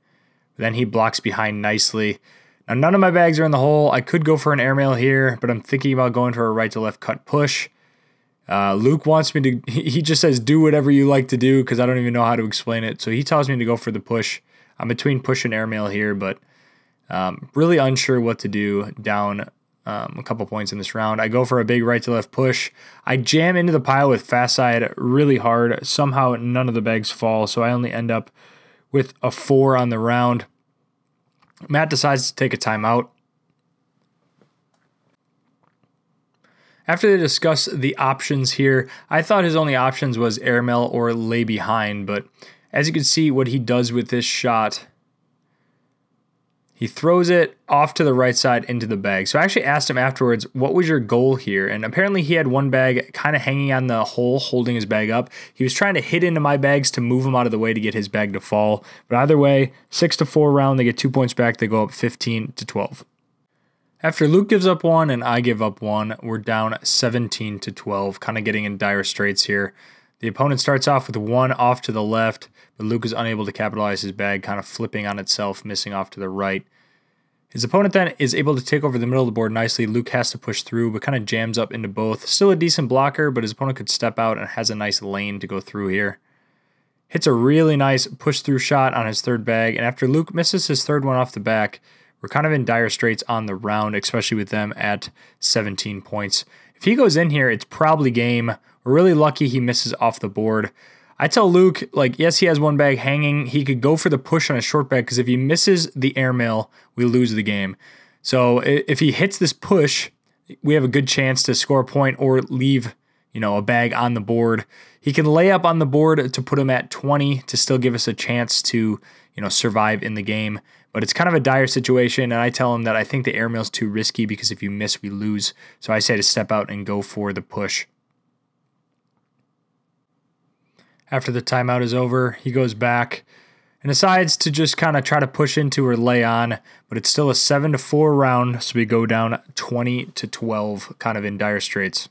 Then he blocks behind nicely. Now none of my bags are in the hole. I could go for an airmail here, but I'm thinking about going for a right to left cut push. Luke wants me to, he just says, do whatever you like to do, because I don't even know how to explain it. So he tells me to go for the push. I'm between push and airmail here, but really unsure what to do down a couple points in this round. I go for a big right to left push. I jam into the pile with fast side really hard. Somehow none of the bags fall, so I only end up with a 4 on the round. Matt decides to take a timeout. After they discuss the options here, I thought his only options was airmail or lay behind, but as you can see what he does with this shot, He throws it off to the right side into the bag. So I actually asked him afterwards, what was your goal here? And apparently he had one bag kind of hanging on the hole, holding his bag up. He was trying to hit into my bags to move him out of the way to get his bag to fall. But either way, 6-4 round, they get 2 points back. They go up 15-12. After Luke gives up one and I give up one, we're down 17-12, kind of getting in dire straits here. The opponent starts off with one off to the left, but Luke is unable to capitalize his bag, kind of flipping on itself, missing off to the right. His opponent then is able to take over the middle of the board nicely. Luke has to push through, but kind of jams up into both. Still a decent blocker, but his opponent could step out and has a nice lane to go through here. Hits a really nice push-through shot on his third bag, and after Luke misses his third one off the back, we're kind of in dire straits on the round, especially with them at 17 points. If he goes in here, it's probably game. We're really lucky he misses off the board. I tell Luke, like, yes, he has one bag hanging. He could go for the push on a short bag because if he misses the airmail, we lose the game. So if he hits this push, we have a good chance to score a point or leave, a bag on the board. He can lay up on the board to put him at 20 to still give us a chance to, survive in the game. But it's kind of a dire situation, and I tell him that I think the airmail's too risky because if you miss, we lose. So I say to step out and go for the push. After the timeout is over, he goes back and decides to just kind of try to push into or lay on, but it's still a 7-4 round, so we go down 20-12, kind of in dire straits.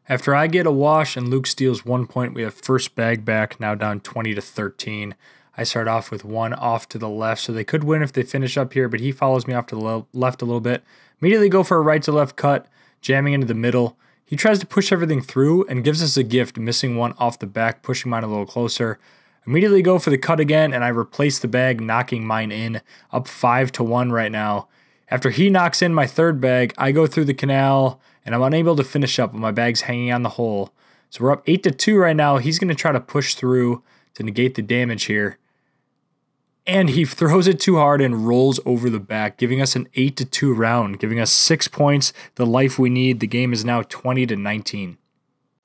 After I get a wash and Luke steals 1 point, we have first bag back, now down 20-13. I start off with one off to the left, so they could win if they finish up here, but he follows me off to the left a little bit. Immediately go for a right to left cut, jamming into the middle. He tries to push everything through and gives us a gift, missing one off the back, pushing mine a little closer. Immediately go for the cut again, and I replace the bag, knocking mine in, up 5-1 right now. After he knocks in my third bag, I go through the canal, and I'm unable to finish up with my bags hanging on the hole. So we're up 8-2 right now. He's going to try to push through to negate the damage here. And he throws it too hard and rolls over the back, giving us an 8-2 round, giving us 6 points, the life we need. The game is now 20-19.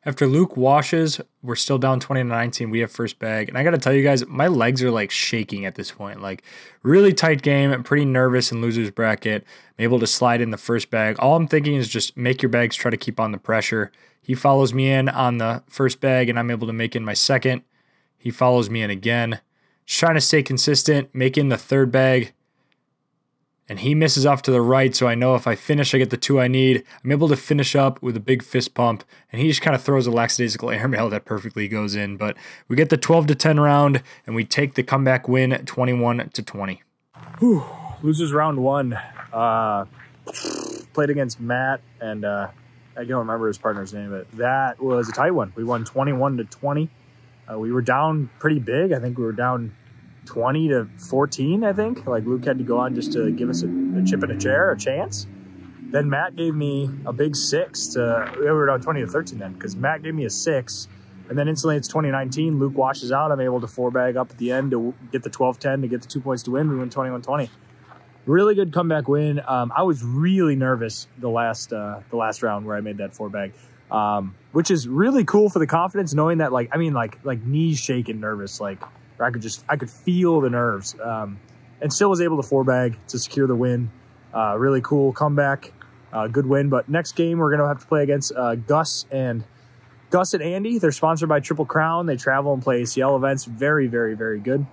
After Luke washes, we're still down 20-19. We have first bag. And I got to tell you guys, my legs are like shaking at this point. Like, really tight game. I'm pretty nervous in loser's bracket. I'm able to slide in the first bag. All I'm thinking is just make your bags, try to keep on the pressure. He follows me in on the first bag, and I'm able to make in my second. He follows me in again. Just trying to stay consistent, make in the third bag. And he misses off to the right, so I know if I finish, I get the 2 I need. I'm able to finish up with a big fist pump, and he just kind of throws a lackadaisical airmail that perfectly goes in. But we get the 12-10 round, and we take the comeback win 21-20. Losers round 1. Played against Matt, and I don't remember his partner's name, but that was a tight one. We won 21-20. We were down pretty big. I think we were down 20-14, I think. Like, Luke had to go on just to give us a chip and a chair, a chance. Then Matt gave me a big 6 we were down 20-13 then, because Matt gave me a 6. And then instantly it's 20-19. Luke washes out. I'm able to 4-bag up at the end to get the 12-10 to get the 2 points to win. We win 21-20. Really good comeback win. I was really nervous the last round where I made that 4-bag. Which is really cool for the confidence, knowing that, like knees shaking, nervous, like, I could feel the nerves, and still was able to 4-bag to secure the win. Really cool comeback, good win. But next game we're gonna have to play against Gus and Andy. They're sponsored by Triple Crown. They travel and play ACL events. Very, very, very good.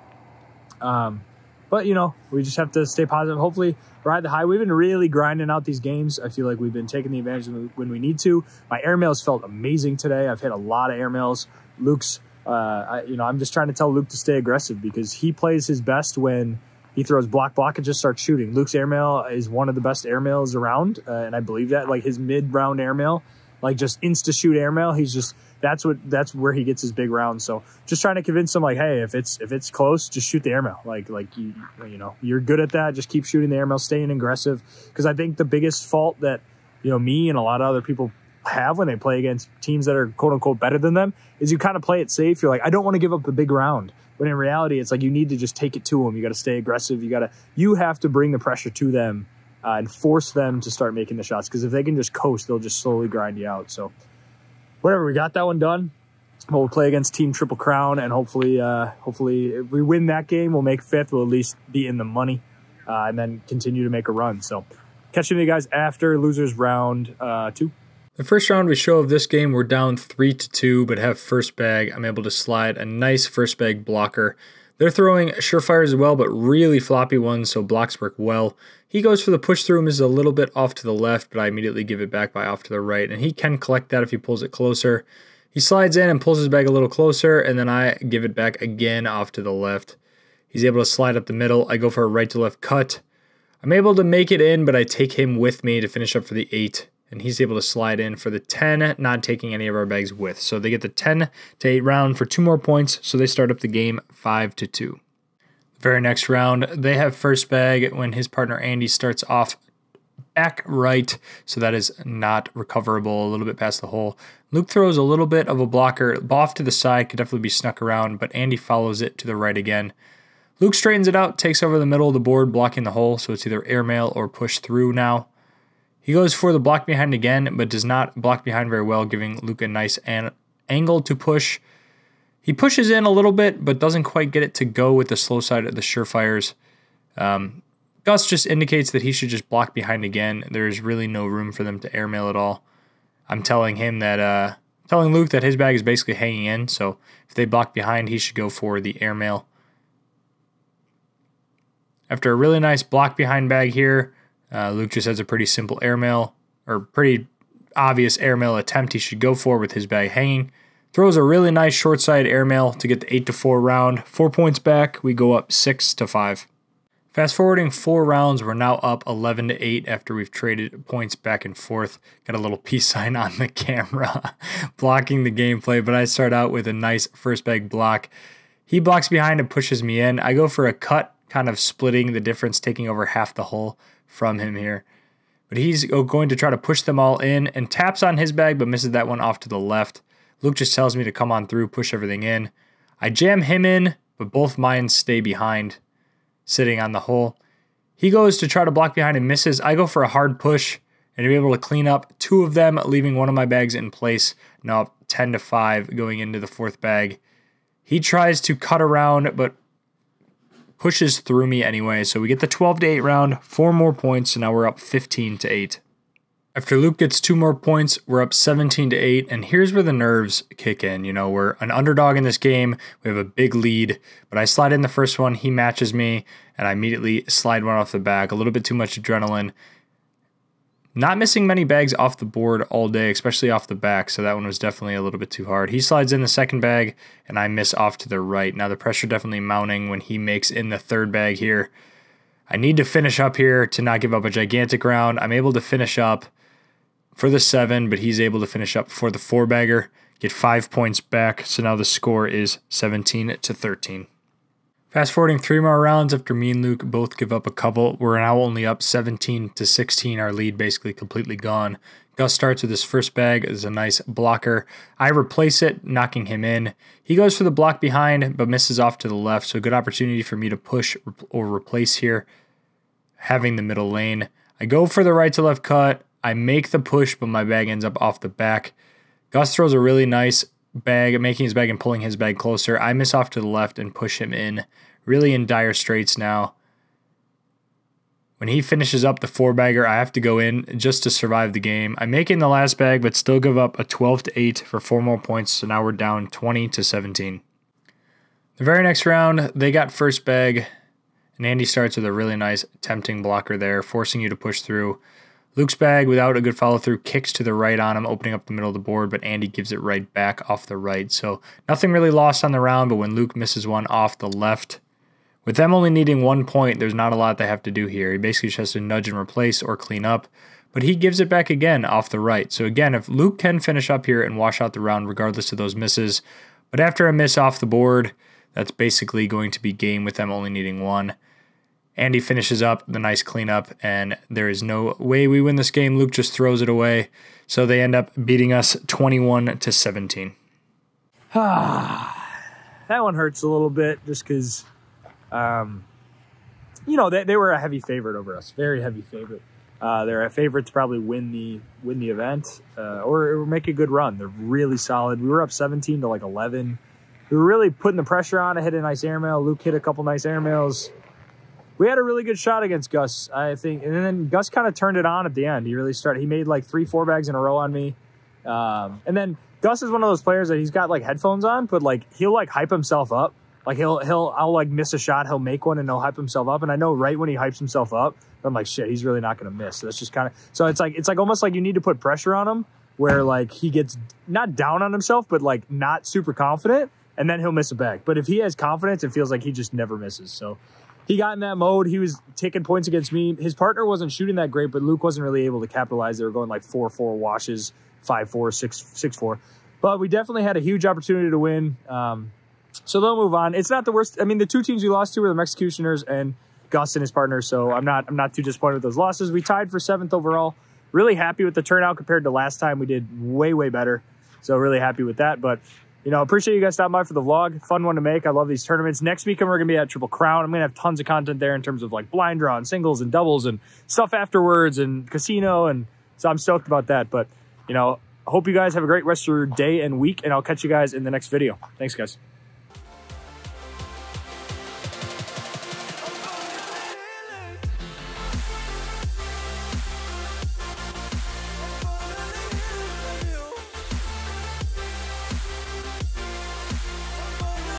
But, we just have to stay positive. Hopefully ride the high. We've been really grinding out these games. I feel like we've been taking the advantage when we need to. My airmails felt amazing today. I've hit a lot of airmails. Luke's, I'm just trying to tell Luke to stay aggressive because he plays his best when he throws block and just starts shooting. Luke's airmail is one of the best airmails around, and I believe that. Like, his mid-round airmail, like, just insta-shoot airmail, he's just... That's where he gets his big rounds. So just trying to convince him, like, hey, if it's close, just shoot the airmail. Like you're good at that. Just keep shooting the airmail, staying aggressive. Because I think the biggest fault that me and a lot of other people have when they play against teams that are quote unquote better than them is you kind of play it safe. You're like, I don't want to give up the big round. But in reality, it's like you need to just take it to them. You got to stay aggressive. You have to bring the pressure to them and force them to start making the shots. Because if they can just coast, they'll just slowly grind you out. So. Whatever, we got that one done. We'll play against Team Triple Crown, and hopefully if we win that game, we'll make 5th. We'll at least be in the money. and then continue to make a run. So catching you guys after losers round 2. The first round we show of this game, we're down 3-2, but have first bag. I'm able to slide a nice first bag blocker. They're throwing surefires as well, but really floppy ones, so blocks work well. He goes for the push through, misses a little bit off to the left, but I immediately give it back by off to the right, and he can collect that if he pulls it closer. He slides in and pulls his bag a little closer, and then I give it back again off to the left. He's able to slide up the middle. I go for a right to left cut. I'm able to make it in, but I take him with me to finish up for the 8, and he's able to slide in for the 10, not taking any of our bags with. So they get the 10 to 8 round for 2 more points, so they start up the game 5-2. The very next round, they have first bag when his partner Andy starts off back right, so that is not recoverable, a little bit past the hole. Luke throws a little bit of a blocker off to the side, could definitely be snuck around, but Andy follows it to the right again. Luke straightens it out, takes over the middle of the board, blocking the hole, so it's either airmail or push through now. He goes for the block behind again, but does not block behind very well, giving Luke a nice angle to push. He pushes in a little bit, but doesn't quite get it to go with the slow side of the surefires. Gus just indicates that he should just block behind again. There's really no room for them to airmail at all. I'm telling him that, telling Luke that his bag is basically hanging in, so if they block behind, he should go for the airmail. After a really nice block behind bag here, Luke just has a pretty simple airmail, or pretty obvious airmail attempt he should go for with his bag hanging. Throws a really nice short side airmail to get the 8-4 round. 4 points back, we go up 6-5. Fast forwarding 4 rounds, we're now up 11-8 after we've traded points back and forth. Got a little peace sign on the camera blocking the gameplay, but I start out with a nice first bag block. He blocks behind and pushes me in. I go for a cut, kind of splitting the difference, taking over half the hole from him here. But he's going to try to push them all in and taps on his bag, but misses that one off to the left. Luke just tells me to come on through, push everything in. I jam him in, but both mines stay behind, sitting on the hole. He goes to try to block behind and misses. I go for a hard push and to be able to clean up 2 of them, leaving one of my bags in place. Now up 10-5 going into the 4th bag. He tries to cut around, but pushes through me anyway. So we get the 12-8 round, 4 more points, so now we're up 15-8. After Luke gets 2 more points, we're up 17-8, and here's where the nerves kick in. You know, we're an underdog in this game. We have a big lead, but I slide in the first one. He matches me, and I immediately slide one off the back. A little bit too much adrenaline. Not missing many bags off the board all day, especially off the back, so that one was definitely a little bit too hard. He slides in the 2nd bag, and I miss off to the right. Now the pressure definitely mounting when he makes in the 3rd bag here. I need to finish up here to not give up a gigantic round. I'm able to finish up for the 7, but he's able to finish up for the 4-bagger, get 5 points back, so now the score is 17-13. Fast forwarding 3 more rounds after me and Luke both give up a couple, we're now only up 17-16, our lead basically completely gone. Gus starts with his first bag as a nice blocker. I replace it, knocking him in. He goes for the block behind, but misses off to the left, so good opportunity for me to push or replace here, having the middle lane. I go for the right to left cut. I make the push, but my bag ends up off the back. Gus throws a really nice bag, making his bag and pulling his bag closer. I miss off to the left and push him in. Really in dire straits now. When he finishes up the 4-bagger, I have to go in just to survive the game. I make in the last bag, but still give up a 12-8 for 4 more points, so now we're down 20-17. The very next round, they got first bag, and Andy starts with a really nice tempting blocker there, forcing you to push through. Luke's bag, without a good follow-through, kicks to the right on him, opening up the middle of the board, but Andy gives it right back off the right. So nothing really lost on the round, but when Luke misses one off the left, with them only needing 1 point, there's not a lot they have to do here. He basically just has to nudge and replace or clean up, but he gives it back again off the right. So again, if Luke can finish up here and wash out the round regardless of those misses, but after a miss off the board, that's basically going to be game with them only needing 1. Andy finishes up the nice cleanup, and there is no way we win this game. Luke just throws it away, so they end up beating us 21-17. That one hurts a little bit just because, you know, they were a heavy favorite over us, very heavy favorite. They're a favorite to probably win the event or make a good run. They're really solid. We were up 17 to like 11. We were really putting the pressure on. I hit a nice airmail. Luke hit a couple nice airmails. we had a really good shot against Gus, I think. And then Gus kind of turned it on at the end. He really started. He made like 3-4 bags in a row on me. And then Gus is one of those players that he's got like headphones on, but like he'll like hype himself up. Like I'll like miss a shot, he'll make one and he'll hype himself up. And I know right when he hypes himself up, I'm like, shit, he's really not going to miss. So that's just kind of, so it's like almost like you need to put pressure on him where like he gets not down on himself, but like not super confident, and then he'll miss a bag. But if he has confidence, it feels like he just never misses. So he got in that mode. He was taking points against me. His partner wasn't shooting that great, but Luke wasn't really able to capitalize. They were going like 4-4 washes, 5-4, 6-4. But we definitely had a huge opportunity to win. So they'll move on. It's not the worst. I mean, the two teams we lost to were the Executioners and Gus and his partner. So I'm not too disappointed with those losses. We tied for 7th overall. Really happy with the turnout compared to last time. We did way, way better. So really happy with that. But, you know, appreciate you guys stopping by for the vlog. Fun one to make. I love these tournaments. Next weekend, we're going to be at Triple Crown. I'm going to have tons of content there in terms of like blind draw and singles and doubles and stuff afterwards and casino. And so I'm stoked about that. But, you know, hope you guys have a great rest of your day and week, and I'll catch you guys in the next video. Thanks, guys.